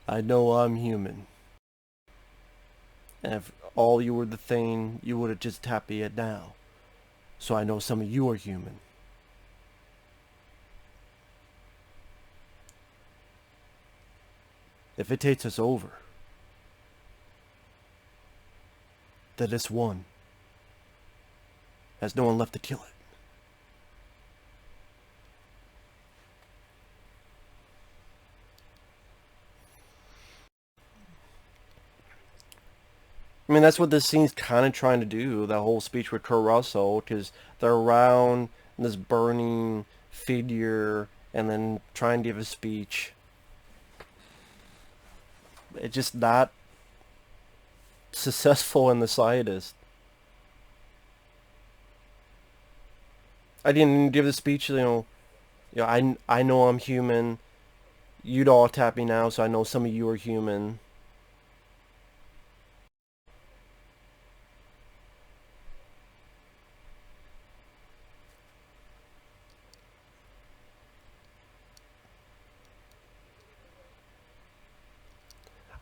I know I'm human. And if all you were the thing, you would have just tapped me it now. So I know some of you are human. If it takes us over, then this one has no one left to kill it. I mean, that's what this scene's kind of trying to do, that whole speech with Kurt Russell, because they're around this burning figure and then trying to give a speech. It's just not successful in the slightest. I didn't give the speech, I know I'm human. You'd all tap me now, so I know some of you are human.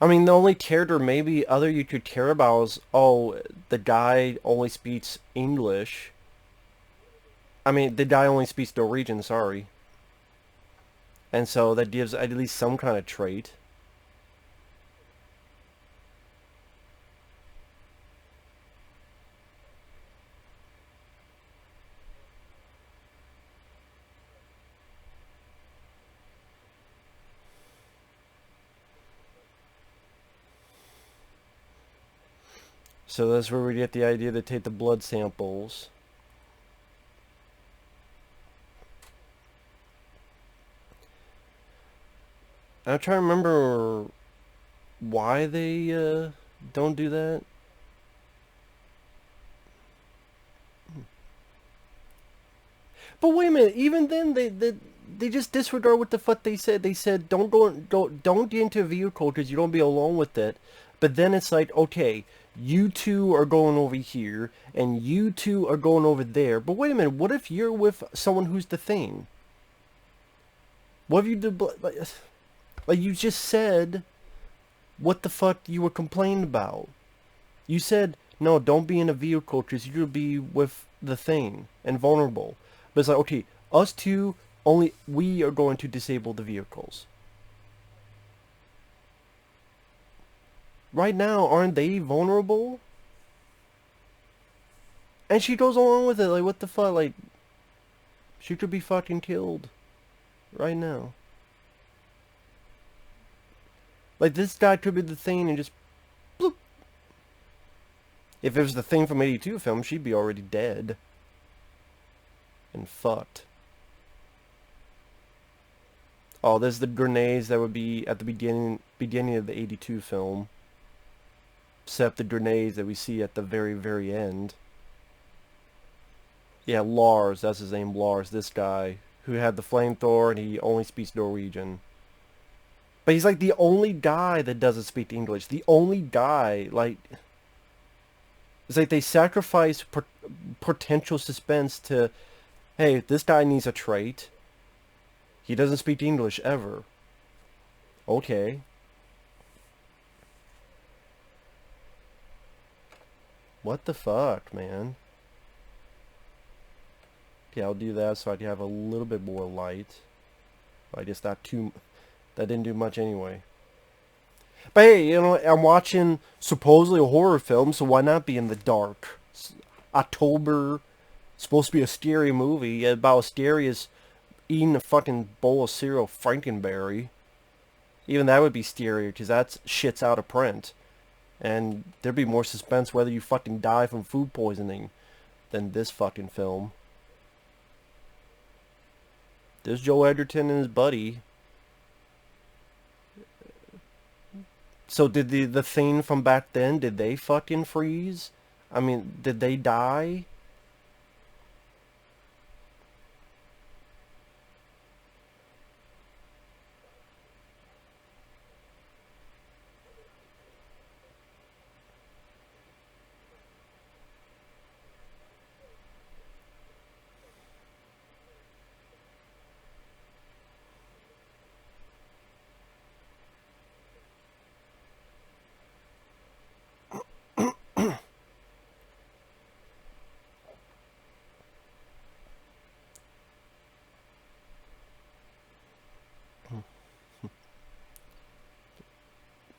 I mean, the only character maybe other you could care about is, oh, the guy only speaks English. I mean, the guy only speaks Norwegian, sorry. And so that gives at least some kind of trait. So that's where we get the idea to take the blood samples. I'm trying to remember why they don't do that. But wait a minute, even then they just disregard what the fuck they said. They said don't get into a vehicle because you don't be alone with it. But then it's like, okay, you two are going over here and you two are going over there. But wait a minute, what if you're with someone who's the thing? What if you did like you just said what the fuck you were complaining about? You said no, don't be in a vehicle because you'll be with the thing and vulnerable. But it's like, okay, us two, only we are going to disable the vehicles. Right now, aren't they vulnerable? And she goes along with it, like, what the fuck, like, she could be fucking killed right now. Like, this guy could be the thing and just, bloop. If it was the thing from 82 film, she'd be already dead. And fucked. Oh, there's the grenades that would be at the beginning of the 82 film. Except the grenades that we see at the very, very end. Yeah, Lars, that's his name, Lars, this guy, who had the flamethrower and he only speaks Norwegian. But he's like the only guy that doesn't speak English. The only guy, like... It's like they sacrifice potential suspense to, hey, this guy needs a trait. He doesn't speak English ever. Okay. What the fuck, man? Okay, I'll do that so I can have a little bit more light. I guess that didn't do much anyway. But hey, you know, I'm watching supposedly a horror film, so why not be in the dark? It's October, supposed to be a scary movie, about as scary as eating a fucking bowl of cereal Frankenberry. Even that would be scarier, because that shit's out of print. And there'd be more suspense whether you fucking die from food poisoning than this fucking film. There's Joe Edgerton and his buddy. So did the thing from back then, did they fucking freeze? I mean, did they die?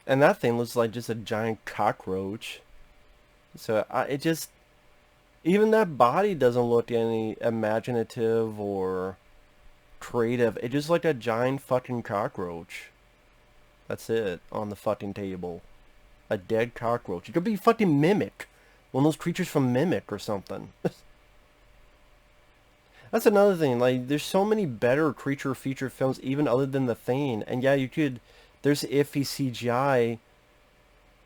And that thing looks like just a giant cockroach. So it just, even that body doesn't look any imaginative or creative. It just like a giant fucking cockroach. That's it, on the fucking table. A dead cockroach. It could be fucking Mimic. One of those creatures from Mimic or something. That's another thing, like, there's so many better creature feature films even other than The Thing. And yeah, you could, there's iffy CGI,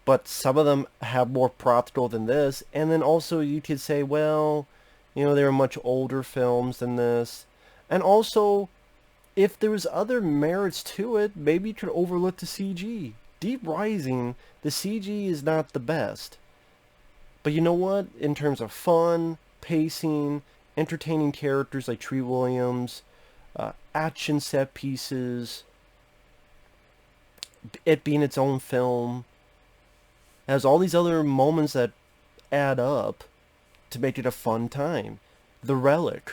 but some of them have more practical than this. And then also you could say, well, you know, they were much older films than this. And also, if there was other merits to it, maybe you could overlook the CG. Deep Rising, the CG is not the best. But you know what? In terms of fun, pacing, entertaining characters like Tree Williams, action set pieces, it being its own film, has all these other moments that add up to make it a fun time. The Relic.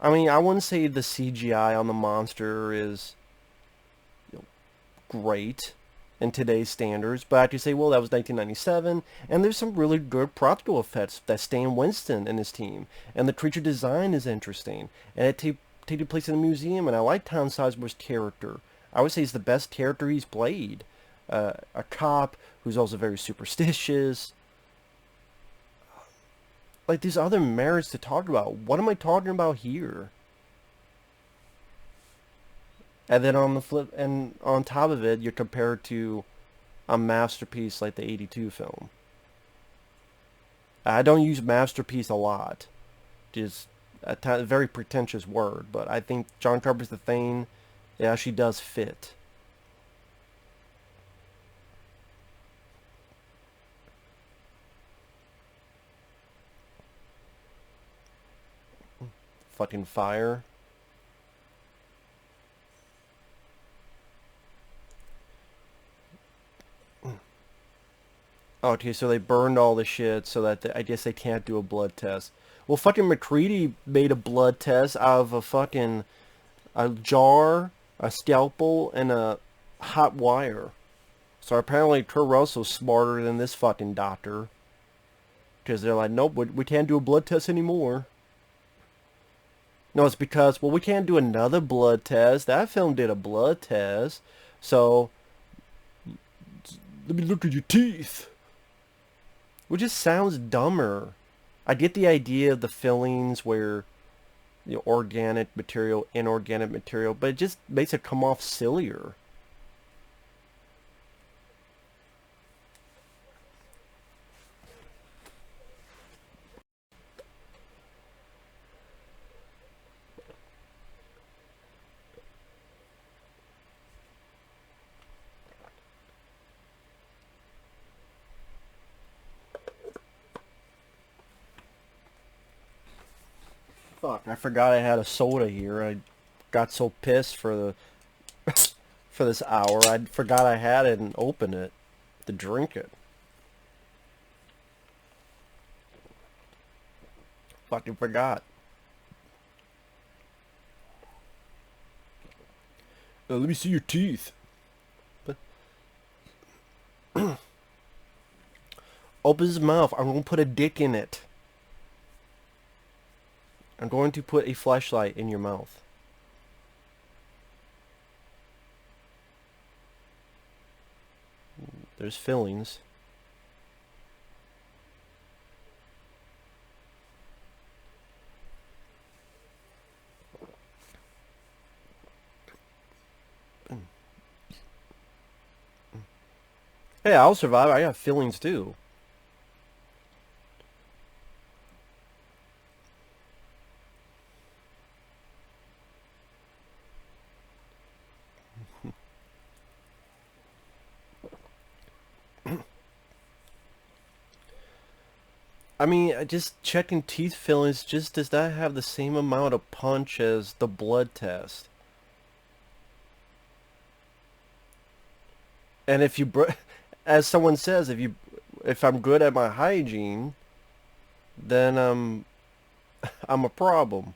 I mean, I wouldn't say the CGI on the monster is, you know, great in today's standards, but I could say, well, that was 1997, and there's some really good practical effects that Stan Winston and his team, and the creature design is interesting, and it takes place in a museum, and I like Tom Sizemore's character. I would say he's the best character he's played. A cop who's also very superstitious. Like, there's other merits to talk about. What am I talking about here? And then on the flip, and on top of it, you're compared to a masterpiece like the 82 film. I don't use masterpiece a lot. Just a very pretentious word, but I think John Carpenter's The Thing, it actually does fit. Fucking fire. Okay, so they burned all the shit so that I guess they can't do a blood test. Well, fucking McCready made a blood test out of a jar, a scalpel, and a hot wire. So apparently Kurt Russell's smarter than this fucking doctor. Because they're like, nope, we can't do a blood test anymore. No, it's because, well, we can't do another blood test. That film did a blood test. So, let me look at your teeth. Which just sounds dumber. I get the idea of the fillings where, you know, organic material, inorganic material, but it just makes it come off sillier. Fuck, I forgot I had a soda here. I got so pissed for the for this hour. I forgot I had it and opened it to drink it. Fucking forgot. Let me see your teeth. Open his mouth. I'm going to put a dick in it. I'm going to put a flashlight in your mouth. There's fillings. Hey, I'll survive. I got fillings too. I mean, just checking teeth fillings, just does that have the same amount of punch as the blood test? And if you, as someone says, if I'm good at my hygiene, then I'm a problem.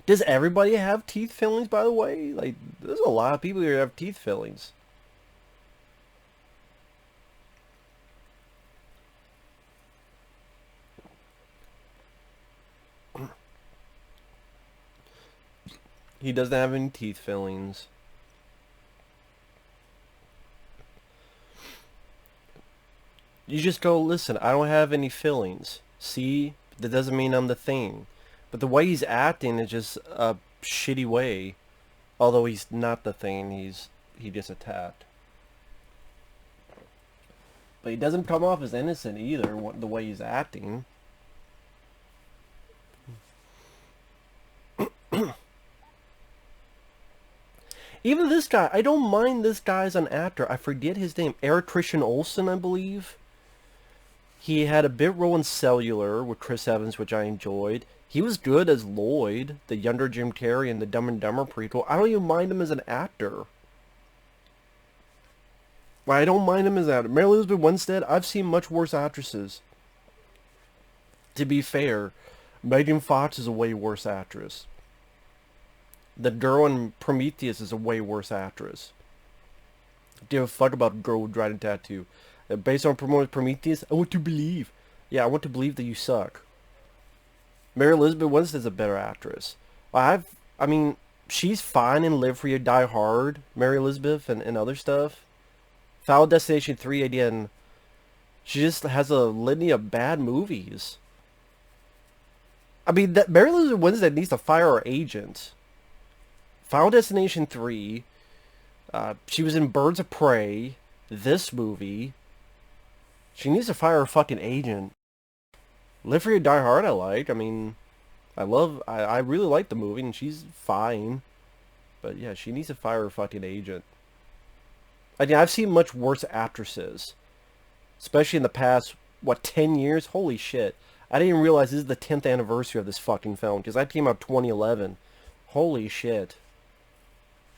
Does everybody have teeth fillings, by the way? Like, there's a lot of people here who have teeth fillings. He doesn't have any teeth fillings. You just go, listen, I don't have any fillings. See? That doesn't mean I'm the thing. But the way he's acting is just a shitty way. Although he's not the thing, he just attacked. But he doesn't come off as innocent either, the way he's acting. Even this guy, I don't mind this guy as an actor. I forget his name. Eric Christian Olsen, I believe. He had a bit role in Cellular with Chris Evans, which I enjoyed. He was good as Lloyd, the younger Jim Carrey in the Dumb and Dumber prequel. I don't even mind him as an actor. I don't mind him as an actor. Mary Elizabeth Winstead, I've seen much worse actresses. To be fair, Megan Fox is a way worse actress. The girl in Prometheus is a way worse actress. Give a fuck about a girl with dragon tattoo. Based on Prometheus, I want to believe. Yeah, I want to believe that you suck. Mary Elizabeth Winstead's a better actress. I mean, she's fine in Live Free or Die Hard, Mary Elizabeth, and other stuff. Final Destination 3, again, she just has a litany of bad movies. I mean, that Mary Elizabeth Winstead needs to fire her agent. Final Destination 3, she was in Birds of Prey, this movie. She needs to fire her fucking agent. Live Free or Die Hard I like. I mean, I really like the movie and she's fine. But yeah, she needs to fire her fucking agent. I mean, I've seen much worse actresses. Especially in the past, what, 10 years? Holy shit. I didn't even realize this is the 10th anniversary of this fucking film. Because that came out 2011. Holy shit.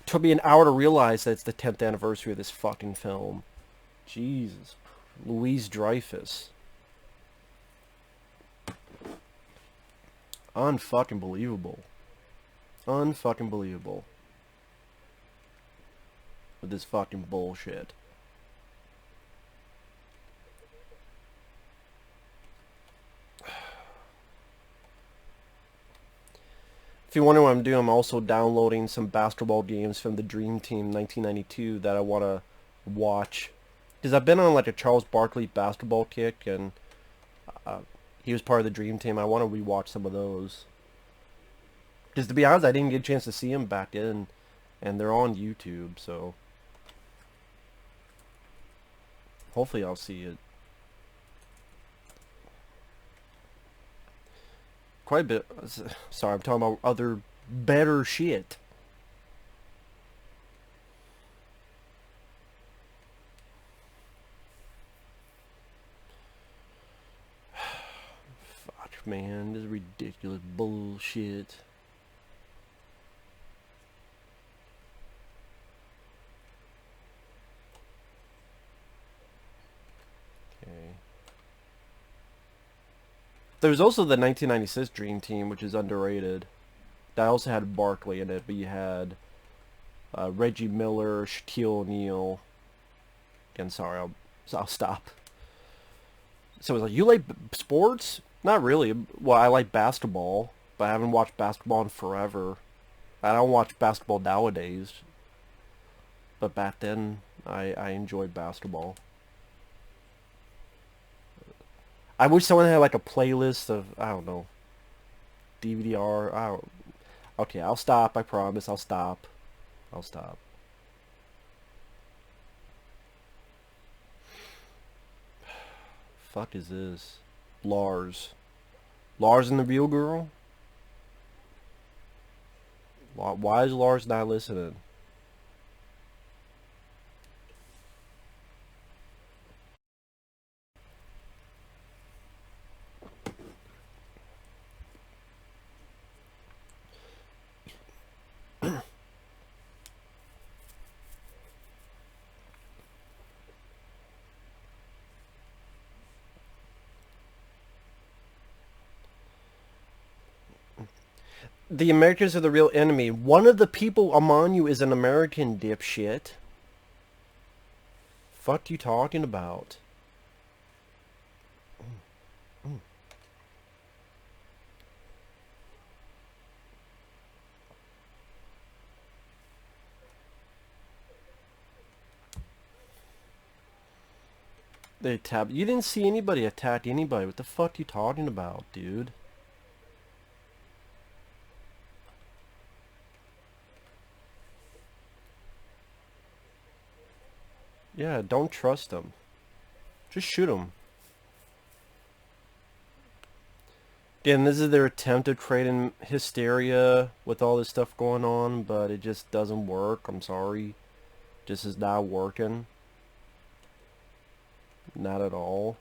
It took me an hour to realize that it's the 10th anniversary of this fucking film. Jesus. Louise Dreyfus. Unfucking believable. Unfucking believable. With this fucking bullshit. If you wonder what I'm doing, I'm also downloading some basketball games from the Dream Team 1992 that I want to watch. Because I've been on like a Charles Barkley basketball kick, and he was part of the Dream Team. I want to rewatch some of those. Because to be honest, I didn't get a chance to see them back then, and they're on YouTube, so hopefully I'll see it. Quite a bit. Sorry, I'm talking about other better shit. Fuck, man, this is ridiculous bullshit. Okay. There's also the 1996 Dream Team, which is underrated. That also had Barkley in it, but you had Reggie Miller, Shaquille O'Neal. Again, sorry, I'll stop. So it's like, you like sports? Not really. Well, I like basketball, but I haven't watched basketball in forever. I don't watch basketball nowadays. But back then, I enjoyed basketball. I wish someone had like a playlist of, I don't know, DVD-R. I don't. Okay, I'll stop. I promise. I'll stop. I'll stop. Fuck is this? Lars. Lars and the Real Girl? Why is Lars not listening? The Americans are the real enemy. One of the people among you is an American, dipshit. Fuck you talking about? They tapped. You didn't see anybody attack anybody. What the fuck you talking about, dude? Yeah, don't trust them. Just shoot them. Again, this is their attempt at creating hysteria with all this stuff going on, but it just doesn't work. I'm sorry. Just is not working. Not at all.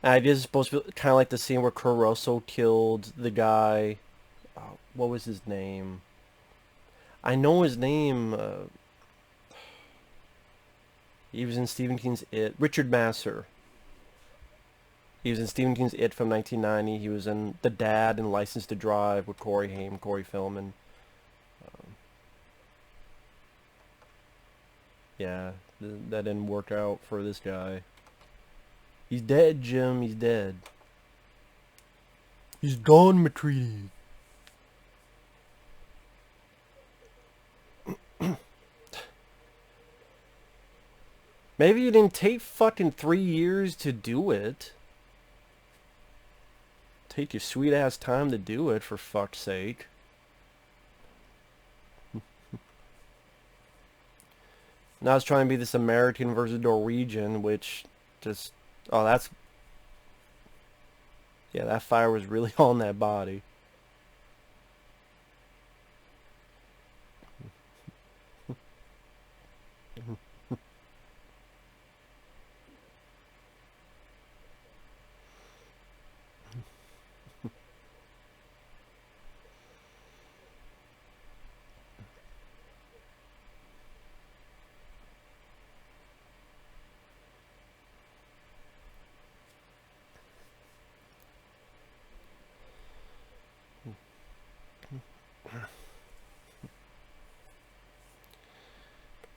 I guess it's supposed to be kind of like the scene where Caruso killed the guy. What was his name? I know his name. He was in Stephen King's It. Richard Masur. He was in Stephen King's It from 1990. He was in The Dad and License to Drive with Corey Haim, Corey Feldman. Yeah, that didn't work out for this guy. He's dead, Jim. He's dead. He's gone, McCready. Maybe you didn't take fucking 3 years to do it. Take your sweet ass time to do it, for fuck's sake. Now it's trying to be this American versus Norwegian, which just, oh, that's, yeah, that fire was really on that body.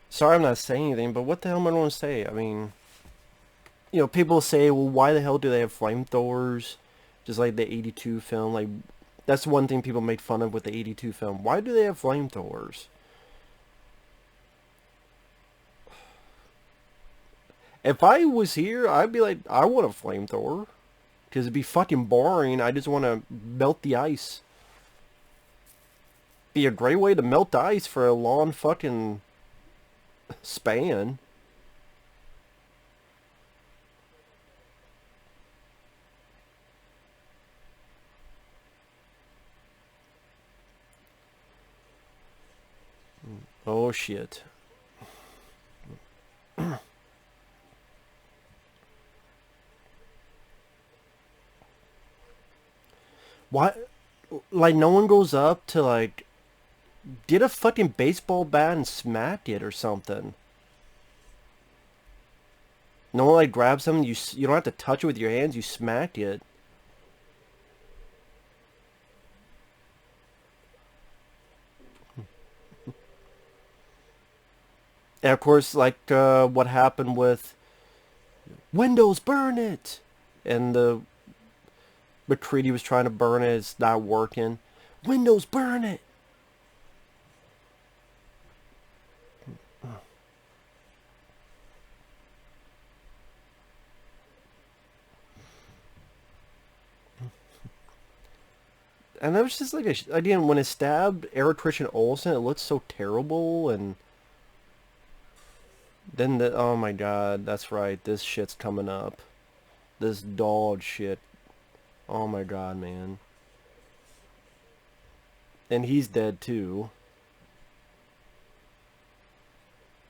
Sorry I'm not saying anything, but what the hell am I going to say? I mean, people say, well, why the hell do they have flamethrowers? Just like the 82 film. Like, that's one thing people made fun of with the 82 film. Why do they have flamethrowers? If I was here, I'd be like, I want a flamethrower. Because it'd be fucking boring. I just want to melt the ice. Be a great way to melt the ice for a long fucking span. Oh shit. Why? Like, no one goes up to, like, get a fucking baseball bat and smack it or something. No one, like, grabs them, you don't have to touch it with your hands, you smack it. And of course, like, what happened with Windows, burn it! And the McCready was trying to burn it, it's not working. Windows, burn it! And that was just like again, when it stabbed Eric Christian Olsen, it looked so terrible, and then oh my god, that's right, this shit's coming up. This dog shit. Oh my god, man. And he's dead too.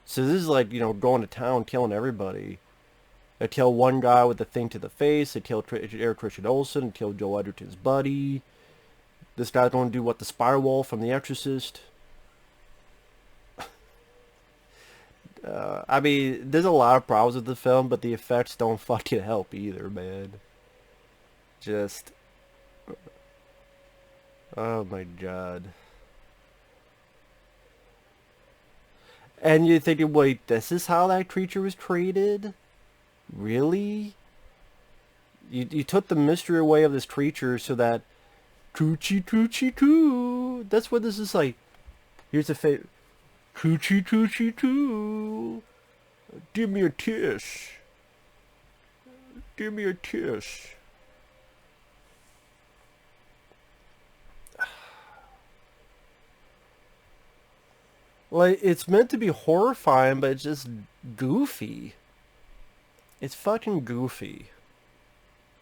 So this is like, going to town, killing everybody. They kill one guy with the thing to the face, they kill Eric Christian Olsen, they kill Joe Edgerton's buddy. This guy's going to do what, the spiral from The Exorcist? I mean, there's a lot of problems with the film, but the effects don't fucking help either, man. Just... oh my god. And you're thinking, wait, this is how that creature was treated? Really? You took the mystery away of this creature so that... coochie coochie coo. That's what this is like. Here's a fate. Coochie coochie coo. Give me a kiss. Give me a kiss. Like, it's meant to be horrifying, but it's just goofy. It's fucking goofy.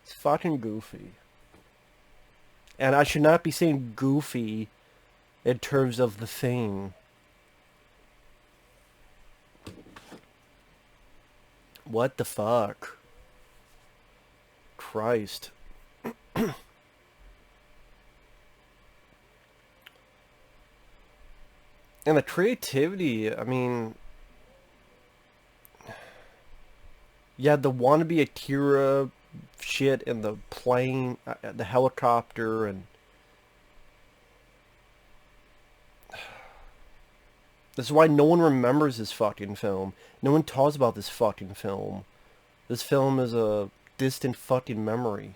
It's fucking goofy. And I should not be saying goofy in terms of The Thing. What the fuck? Christ. And the creativity, I mean... yeah, the wannabe Akira shit and the plane, the helicopter, and... this is why no one remembers this fucking film. No one talks about this fucking film. This film is a distant fucking memory.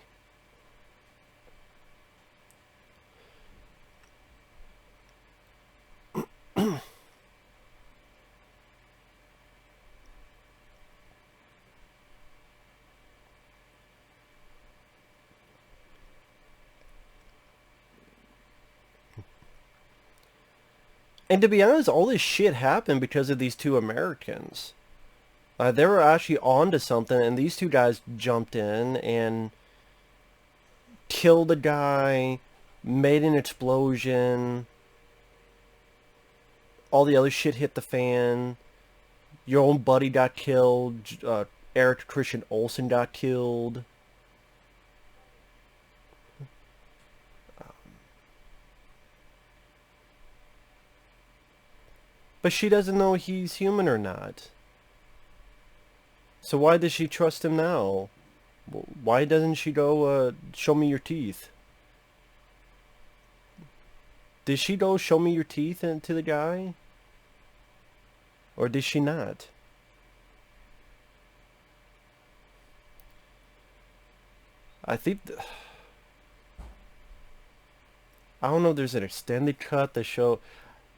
And to be honest, all this shit happened because of these two Americans. They were actually onto something, and these two guys jumped in and killed a guy, made an explosion, all the other shit hit the fan. Your own buddy got killed. Eric Christian Olsen got killed. But she doesn't know he's human or not. So why does she trust him now? Why doesn't she go, show me your teeth? Did she go show me your teeth to the guy? Or did she not? I think... I don't know if there's an extended cut that show...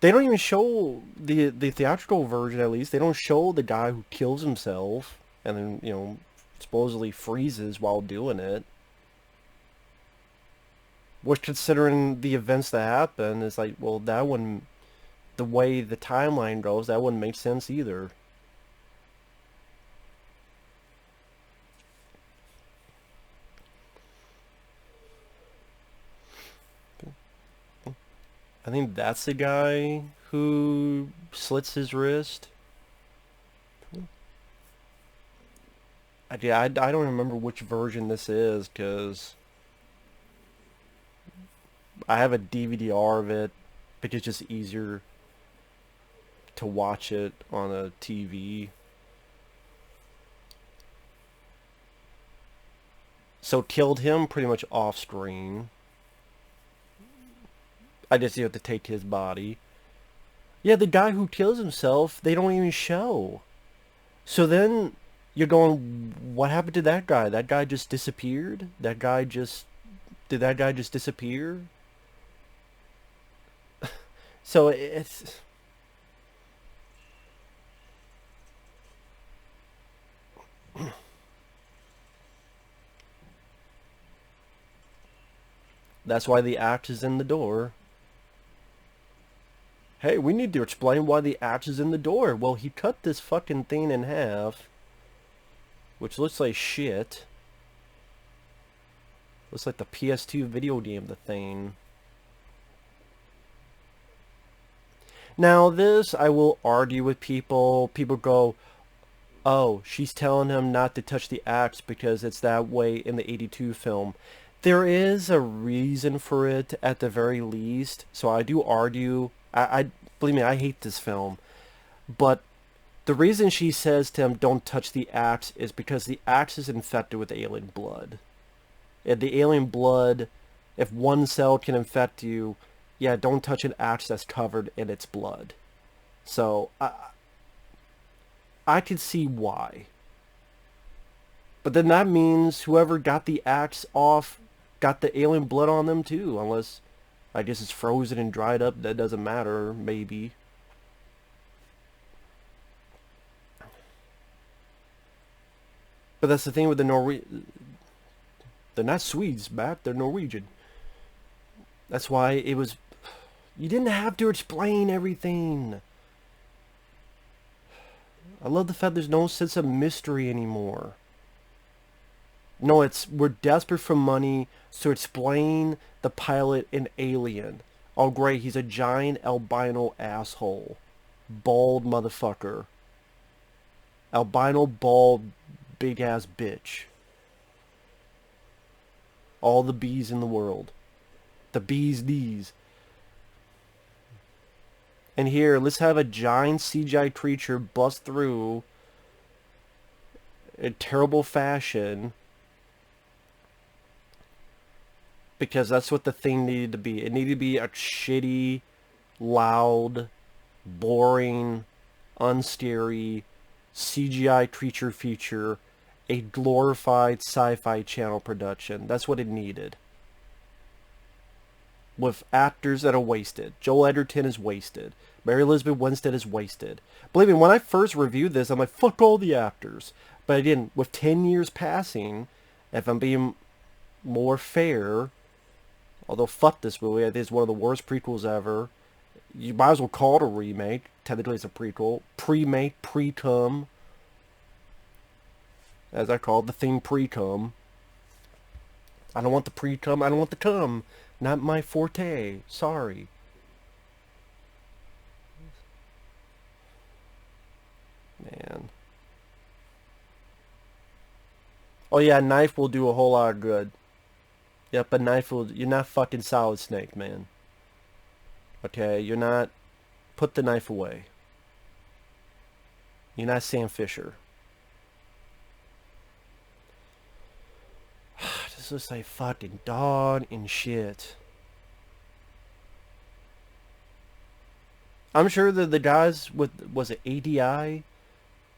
They don't even show the theatrical version, at least. They don't show the guy who kills himself and then, you know, supposedly freezes while doing it. Which, considering the events that happen, is like, well, that wouldn't... The way the timeline goes, that wouldn't make sense either. I think that's the guy who slits his wrist. I don't remember which version this is, because I have a DVD-R of it, but it's just easier to watch it on a TV. So killed him pretty much off screen. I just have to take his body. Yeah, the guy who kills himself, they don't even show. So then you're going, what happened to that guy? That guy just disappeared? Did that guy just disappear? So it's... That's why the axe is in the door. Hey, we need to explain why the axe is in the door. Well, he cut this fucking thing in half, which looks like shit. Looks like the PS2 video game, the thing. Now this, I will argue with people. People go, oh, she's telling him not to touch the axe because it's that way in the 82 film. There is a reason for it at the very least. So I do argue. I believe me, I hate this film. But the reason she says to him, don't touch the axe, is because the axe is infected with alien blood. And the alien blood, if one cell can infect you, yeah, don't touch an axe that's covered in its blood. So, I could see why. But then that means whoever got the axe off got the alien blood on them too, unless, I guess it's frozen and dried up, that doesn't matter, maybe. But that's the thing with the they're not Swedes, Matt, they're Norwegian. That's why it was... You didn't have to explain everything. I love the fact there's no sense of mystery anymore. No, we're desperate for money, so explain the pilot in Alien. Oh great, he's a giant albino asshole. Bald motherfucker. Albino, bald, big ass bitch. All the bees in the world. The bee's knees. And here, let's have a giant CGI creature bust through in terrible fashion. Because that's what the thing needed to be. It needed to be a shitty, loud, boring, unscary, CGI creature feature. A glorified sci-fi channel production. That's what it needed. With actors that are wasted. Joel Edgerton is wasted. Mary Elizabeth Winstead is wasted. Believe me, when I first reviewed this, I'm like, fuck all the actors. But again, with 10 years passing, if I'm being more fair, although fuck this movie, I think it's one of the worst prequels ever. You might as well call it a remake. Technically it's a prequel. Pre-make, pre-cum. As I call it, the thing pre-cum. I don't want the pre-cum, I don't want the cum. Not my forte. Sorry. Man. Oh yeah, knife will do a whole lot of good. Yep, a knife will... You're not fucking Solid Snake, man. Okay, you're not... Put the knife away. You're not Sam Fisher. This looks like fucking dog and shit. I'm sure that the guys with... Was it ADI?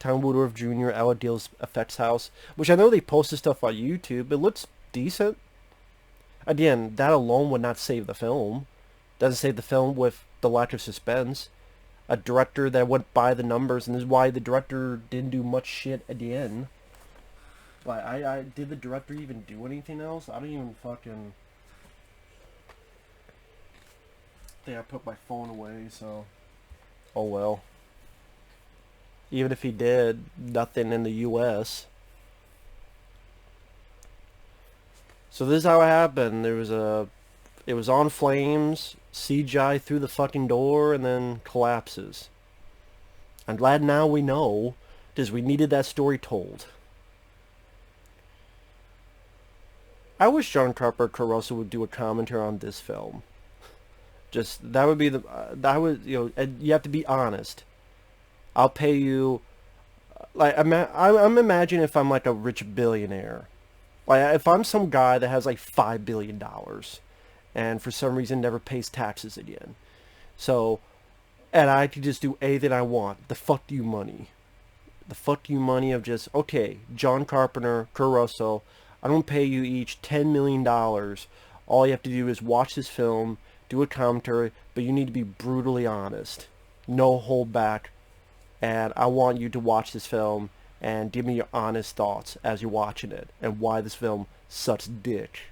Tom Woodruff Jr., Alec Dill's Effects House. Which I know they posted stuff on YouTube. It looks decent. Again, that alone would not save the film. Doesn't save the film with the lack of suspense. A director that went by the numbers, and this is why the director didn't do much shit at the end. Like, did the director even do anything else? I don't even fucking... I think I put my phone away, so... Oh well. Even if he did, nothing in the U.S. So this is how it happened. It was on flames, CGI through the fucking door, and then collapses. I'm glad now we know, because we needed that story told. I wish John Carpenter Caruso would do a commentary on this film. Just, that would be the, that would, you know, you have to be honest. I'll pay you, like, I'm imagining if I'm like a rich billionaire. Like, if I'm some guy that has like $5 billion and for some reason never pays taxes again. So, and I could just do anything I want. The fuck you money. The fuck you money of just, okay, John Carpenter, Caruso, I'm going to pay you each $10 million. All you have to do is watch this film, do a commentary, but you need to be brutally honest. No hold back. And I want you to watch this film and give me your honest thoughts as you're watching it and why this film sucks dick.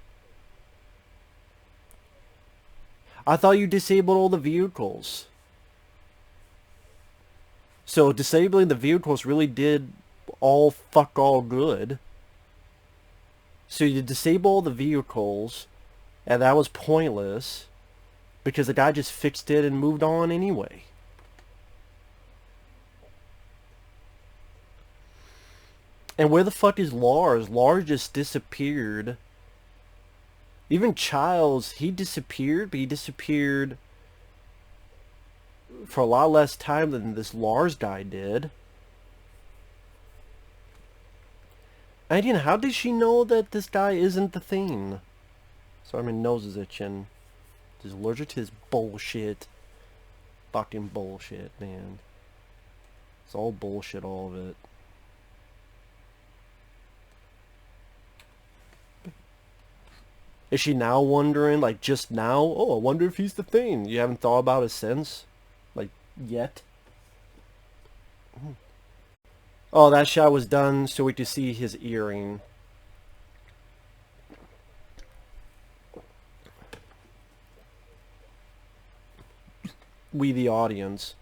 I thought you disabled all the vehicles. So disabling the vehicles really did all fuck all good. So you disable all the vehicles and that was pointless because the guy just fixed it and moved on anyway. And where the fuck is Lars? Lars just disappeared. Even Childs, he disappeared, but he disappeared for a lot less time than this Lars guy did. And again, how did she know that this guy isn't the thing? Sorry, my nose is itching. Just allergic to this bullshit. Fucking bullshit, man. It's all bullshit, all of it. Is she now wondering, like, just now? Oh, I wonder if he's the thing. You haven't thought about it since? Like, yet? Oh, that shot was done so we could see his earring. We, the audience.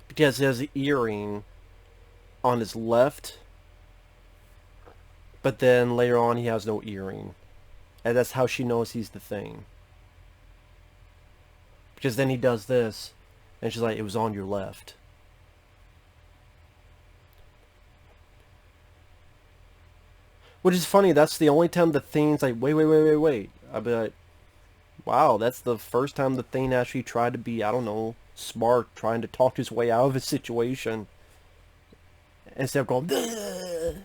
Because he has the earring on his left, but then later on he has no earring. And that's how she knows he's the thing. Because then he does this, and she's like, it was on your left. Which is funny, that's the only time the thing's like, wait. I'd be like, wow, that's the first time the thing actually tried to be, I don't know, smart, trying to talk his way out of a situation. Instead of going, bleh.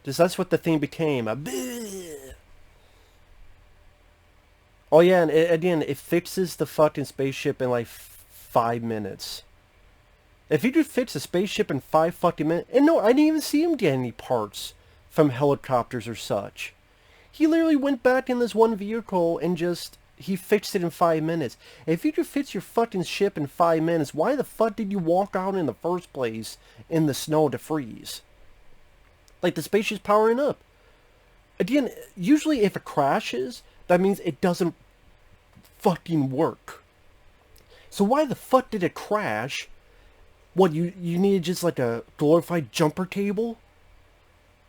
Just that's what the thing became, a bleh. Oh yeah, and again, it fixes the fucking spaceship in like 5 minutes. If he could fix a spaceship in 5 fucking minutes, and no, I didn't even see him get any parts from helicopters or such. He literally went back in this one vehicle and just, he fixed it in 5 minutes. If you could fix your fucking ship in 5 minutes, why the fuck did you walk out in the first place in the snow to freeze? Like, the spaceship's powering up. Again, usually if it crashes, that means it doesn't fucking work. So why the fuck did it crash? What, you needed just like a glorified jumper table?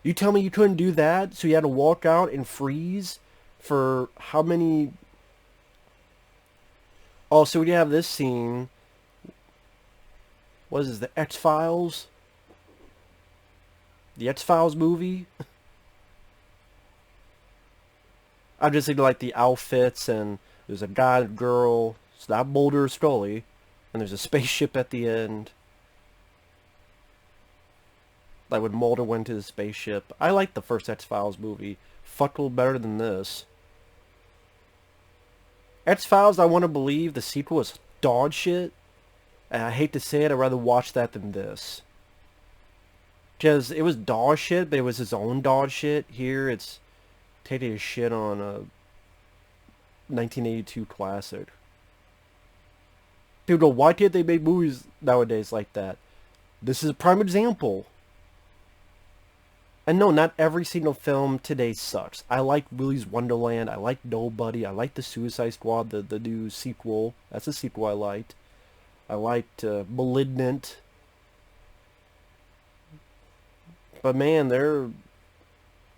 You tell me you couldn't do that, so you had to walk out and freeze for how many... Oh, so we have this scene. What is this, the X-Files? The X-Files movie? I'm just thinking like the outfits, and there's a guy and a girl. It's not Mulder or Scully. And there's a spaceship at the end. Like when Mulder went to the spaceship. I like the first X-Files movie. Fuck a little better than this. X-Files, I want to believe the sequel is dog shit. And I hate to say it, I'd rather watch that than this. Because it was dog shit, but it was his own dog shit. Here, it's taking a shit on a 1982 classic. People go, why can't they make movies nowadays like that? This is a prime example. And no, not every single film today sucks. I like Willy's Wonderland. I like Nobody. I like The Suicide Squad, the new sequel. That's a sequel I liked. I liked Malignant. But man, they're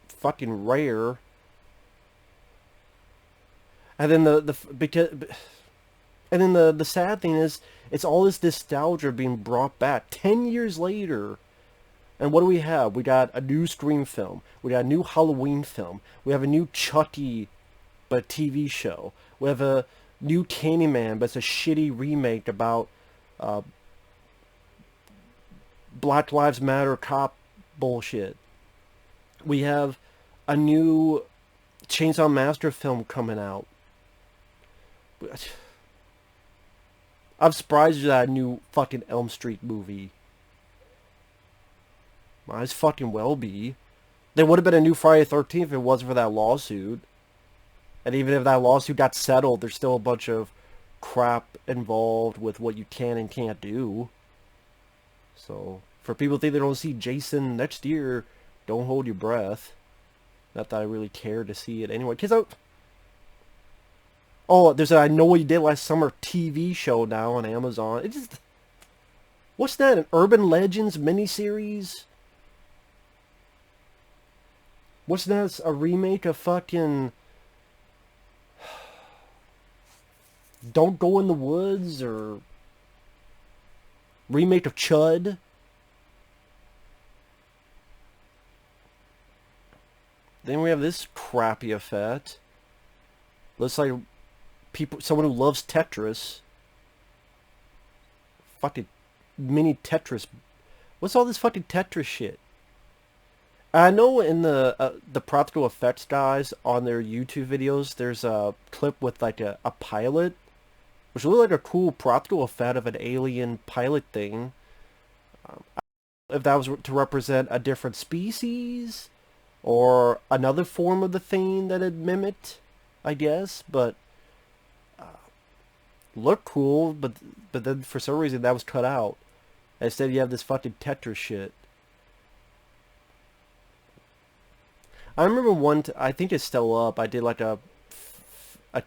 fucking rare. And then the sad thing is, it's all this nostalgia being brought back 10 years later. And what do we have? We got a new Scream film. We got a new Halloween film. We have a new Chucky, but TV show. We have a new Candyman, but it's a shitty remake about Black Lives Matter cop bullshit. We have a new Chainsaw Master film coming out. I'm surprised at a new fucking Elm Street movie. Might as fucking well be. There would have been a new Friday the 13th if it wasn't for that lawsuit. And even if that lawsuit got settled, there's still a bunch of crap involved with what you can and can't do. So, for people who think they're going to see Jason next year, don't hold your breath. Not that I really care to see it anyway. Because oh, there's a I Know What You Did Last Summer TV show now on Amazon. It just... What's that? An Urban Legends miniseries? What's that? A remake of fucking... Don't Go in the Woods, or... Remake of Chud? Then we have this crappy effect. Looks like someone who loves Tetris. Fucking mini Tetris. What's all this fucking Tetris shit? I know in the practical effects guys on their YouTube videos, there's a clip with like a pilot, which looked like a cool practical effect of an alien pilot thing. If that was to represent a different species or another form of the thing that it mimicked, I guess, but looked cool, but then for some reason that was cut out. Instead you have this fucking Tetris shit. I remember I think it's still up, I did like a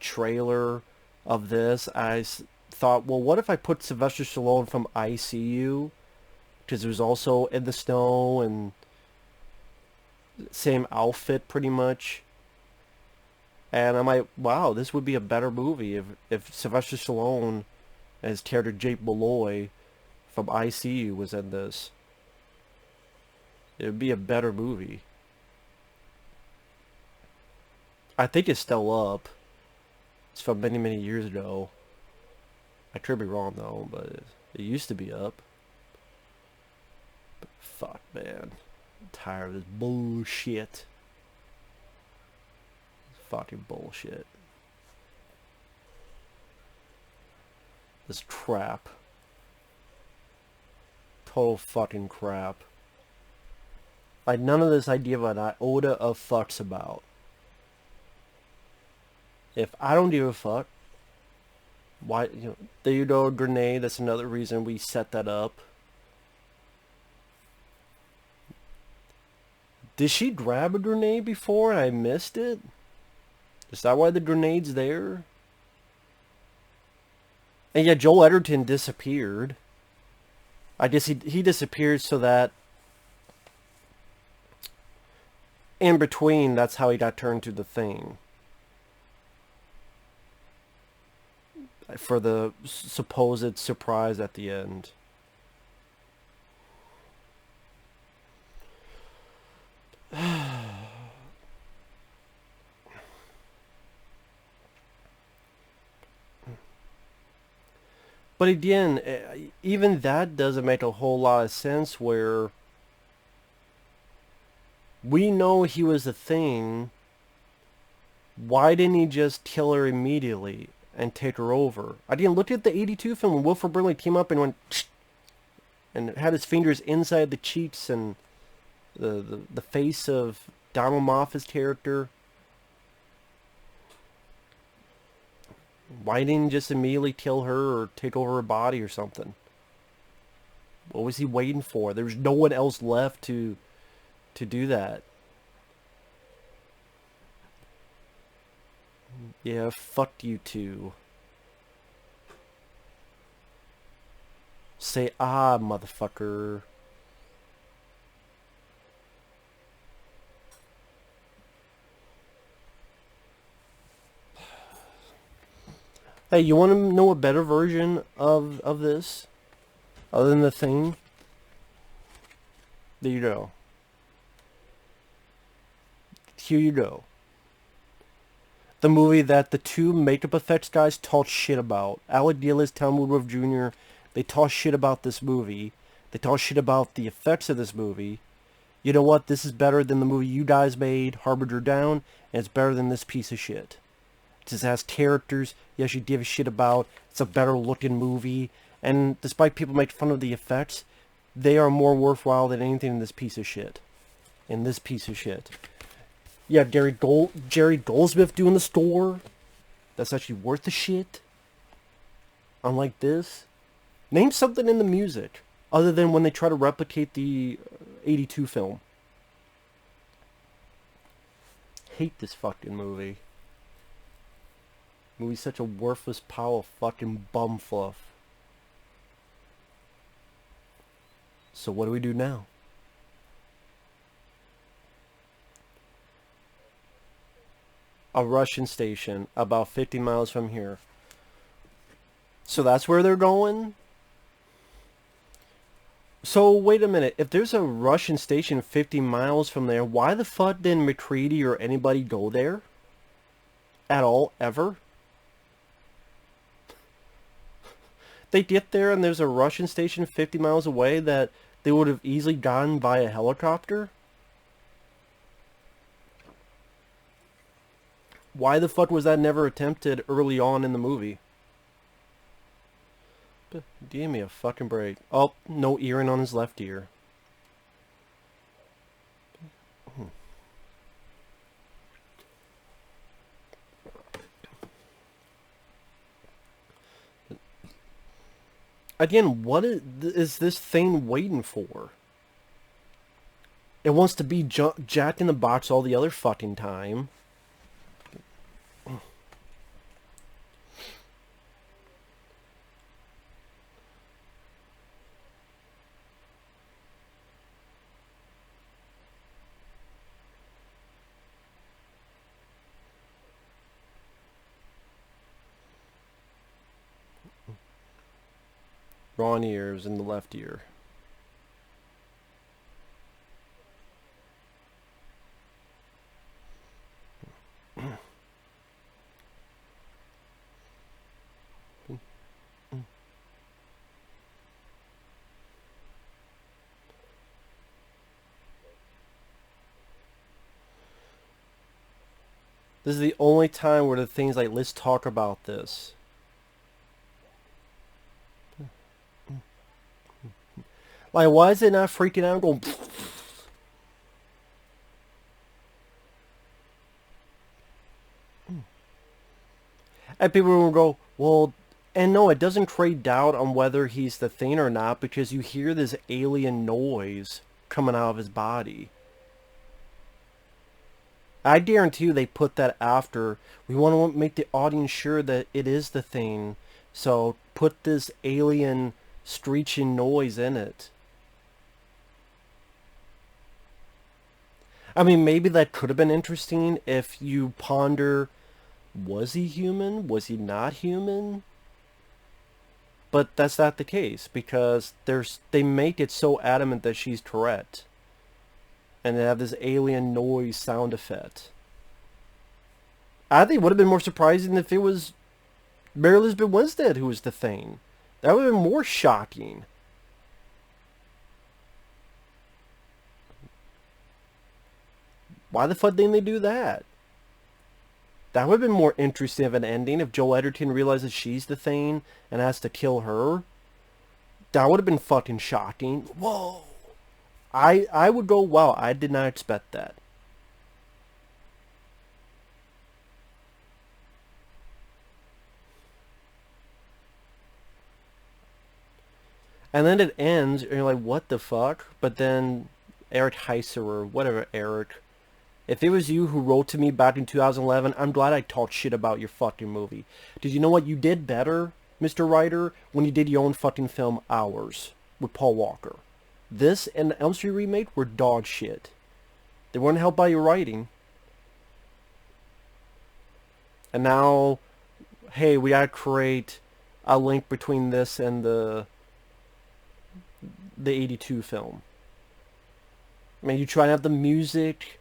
trailer of this. Thought, well, what if I put Sylvester Stallone from ICU? Because it was also in the snow and same outfit pretty much. And I'm like, wow, this would be a better movie if Sylvester Stallone as character Jake Malloy from ICU was in this. It would be a better movie. I think it's still up. It's from many, many years ago. I could be wrong though, but it used to be up. But fuck, man. I'm tired of this bullshit. Fucking bullshit. This crap. Total fucking crap. Like, none of this I give an iota of fucks about. If I don't give a fuck, why, there you go, a grenade, that's another reason we set that up. Did she grab a grenade before and I missed it? Is that why the grenade's there? And yeah, Joel Edgerton disappeared. I guess he disappeared so that in between, that's how he got turned to the Thing. For the supposed surprise at the end. But again, even that doesn't make a whole lot of sense where we know he was the Thing. Why didn't he just kill her immediately and take her over? I didn't look at the 82 film when Wilford Brimley came up and went and had his fingers inside the cheeks and the face of Donald Moffat's character. Why didn't he just immediately kill her or take over her body or something? What was he waiting for? There was no one else left to do that. Yeah, fuck you too. Say ah, motherfucker. Hey, you want to know a better version of this? Other than the Thing? There you go. Here you go. The movie that the two makeup effects guys talk shit about. Alec Gillis, Tom Woodruff Jr., they talk shit about this movie. They talk shit about the effects of this movie. You know what? This is better than the movie you guys made, Harbinger Down, and it's better than this piece of shit. It just has characters you should give a shit about. It's a better looking movie. And despite people making fun of the effects, they are more worthwhile than anything in this piece of shit. In this piece of shit. Yeah, Jerry Goldsmith doing the score. That's actually worth the shit. Unlike this. Name something in the music. Other than when they try to replicate the 82 film. Hate this fucking movie. Movie's such a worthless pile of fucking bum fluff. So what do we do now? A Russian station about 50 miles from here. So that's where they're going? So wait a minute, if there's a Russian station 50 miles from there, why the fuck didn't McCready or anybody go there? At all, ever? They get there and there's a Russian station 50 miles away that they would have easily gotten by a helicopter? Why the fuck was that never attempted early on in the movie? Give me a fucking break. Oh, no earring on his left ear. Again, what is this thing waiting for? It wants to be jacked in the box all the other fucking time. Wrong ears in the left ear. This is the only time where the thing's like, let's talk about this. Like, why is it not freaking out going... And people will go, well... And no, it doesn't create doubt on whether he's the thing or not, because you hear this alien noise coming out of his body. I guarantee you they put that after. We want to make the audience sure that it is the Thing. So put this alien screeching noise in it. I mean, maybe that could have been interesting if you ponder, was he human? Was he not human? But that's not the case because they make it so adamant that she's Tourette. And they have this alien noise sound effect. I think it would have been more surprising if it was Mary Elizabeth Winstead who was the Thing. That would have been more shocking. Why the fuck didn't they do that? That would have been more interesting of an ending if Joel Edgerton realizes she's the Thing and has to kill her. That would have been fucking shocking. Whoa. I would go, wow, I did not expect that. And then it ends, and you're like, what the fuck? But then Eric Heiser, or whatever, Eric, if it was you who wrote to me back in 2011, I'm glad I talked shit about your fucking movie. Did you know what? You did better, Mr. Writer, when you did your own fucking film, Hours, with Paul Walker. This and the Elm Street remake were dog shit. They weren't helped by your writing. And now, hey, we gotta create a link between this and the 82 film. I mean, you try to have the music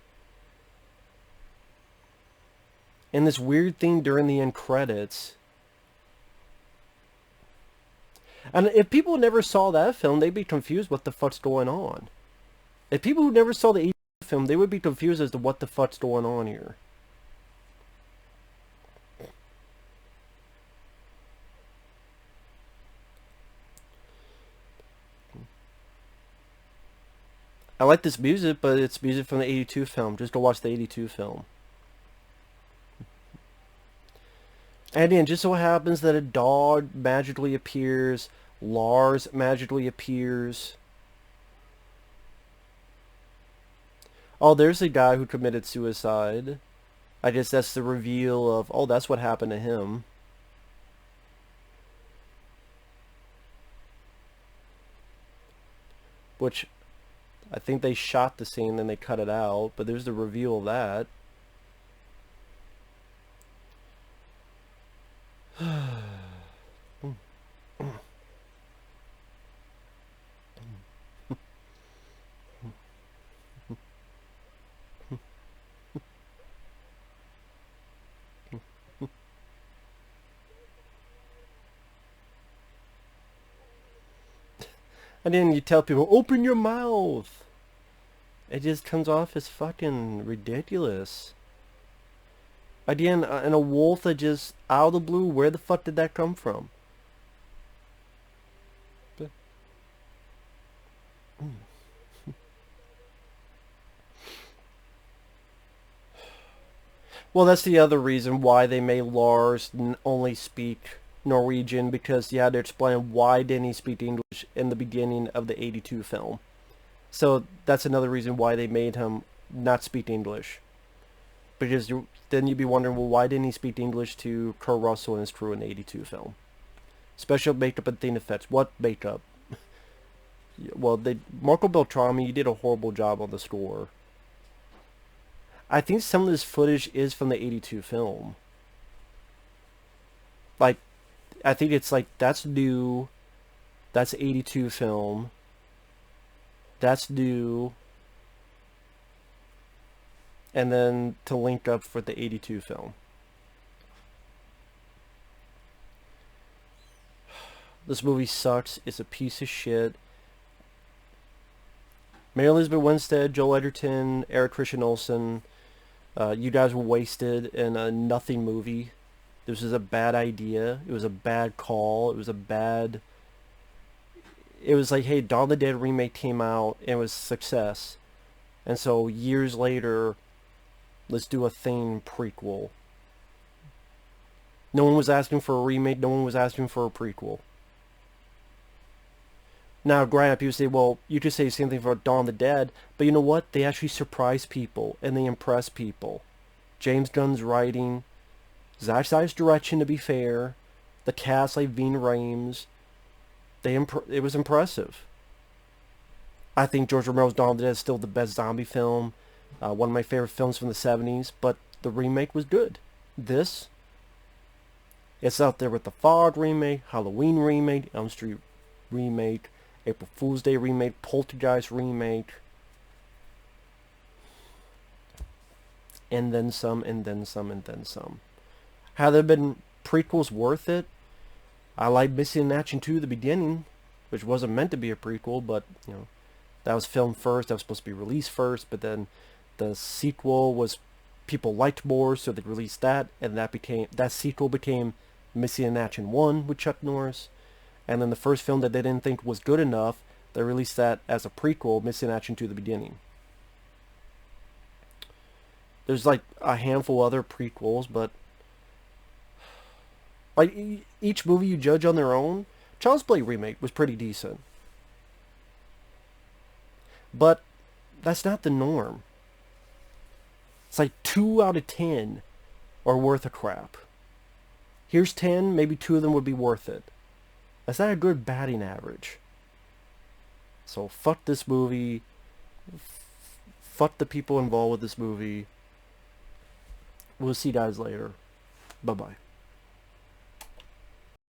and this weird thing during the end credits. And if people never saw that film, they'd be confused what the fuck's going on. If people who never saw the 82 film, they would be confused as to what the fuck's going on here. I like this music, but it's music from the 82 film. Just go watch the 82 film. And then just so happens that a dog magically appears. Lars magically appears. Oh, there's a guy who committed suicide. I guess that's the reveal of, oh, that's what happened to him. Which, I think they shot the scene, then they cut it out, but there's the reveal of that. And then you tell people, open your mouth. It just comes off as fucking ridiculous. Again, and a wolf that just, out of the blue, where the fuck did that come from? Well, that's the other reason why they made Lars only speak Norwegian, because you had to explain why didn't he speak English in the beginning of the 82 film. So that's another reason why they made him not speak English. Because then you'd be wondering, well, why didn't he speak English to Kurt Russell and his crew in the 82 film? Special makeup and theme effects. What makeup? Well, Marco Beltrami, you did a horrible job on the score. I think some of this footage is from the 82 film. Like, I think it's like, that's new. That's 82 film. That's new. And then to link up for the 82 film. This movie sucks. It's a piece of shit. Mary Elizabeth Winstead, Joel Edgerton, Eric Christian Olsen. You guys were wasted in a nothing movie. This was a bad idea. It was a bad call. It was a bad... It was like, hey, Dawn of the Dead remake came out and it was a success. And so years later, let's do a Thing prequel. No one was asking for a remake. No one was asking for a prequel. Now, granted, people say, well, you could say the same thing for Dawn of the Dead, but you know what? They actually surprise people, and they impress people. James Gunn's writing, Zack Snyder's direction, to be fair, the cast like Ving Rhames, it was impressive. I think George Romero's Dawn of the Dead is still the best zombie film, one of my favorite films from the 70s, but the remake was good. This, it's out there with the Fog remake, Halloween remake, Elm Street remake, April Fool's Day remake, Poltergeist remake, and then some, and then some, and then some. Have there been prequels worth it? I like Missing in Action 2, the beginning, which wasn't meant to be a prequel, but, you know, that was filmed first, that was supposed to be released first, but then the sequel was, people liked more, so they released that, and that sequel became Missing in Action 1 with Chuck Norris, and then the first film that they didn't think was good enough, they released that as a prequel, Missing in Action 2, the beginning. There's like a handful other prequels, but like each movie you judge on their own. Child's Play remake was pretty decent, but that's not the norm. It's like 2 out of 10 are worth a crap. Here's 10, maybe 2 of them would be worth it. That's not a good batting average. So fuck this movie. Fuck the people involved with this movie. We'll see you guys later. Bye-bye.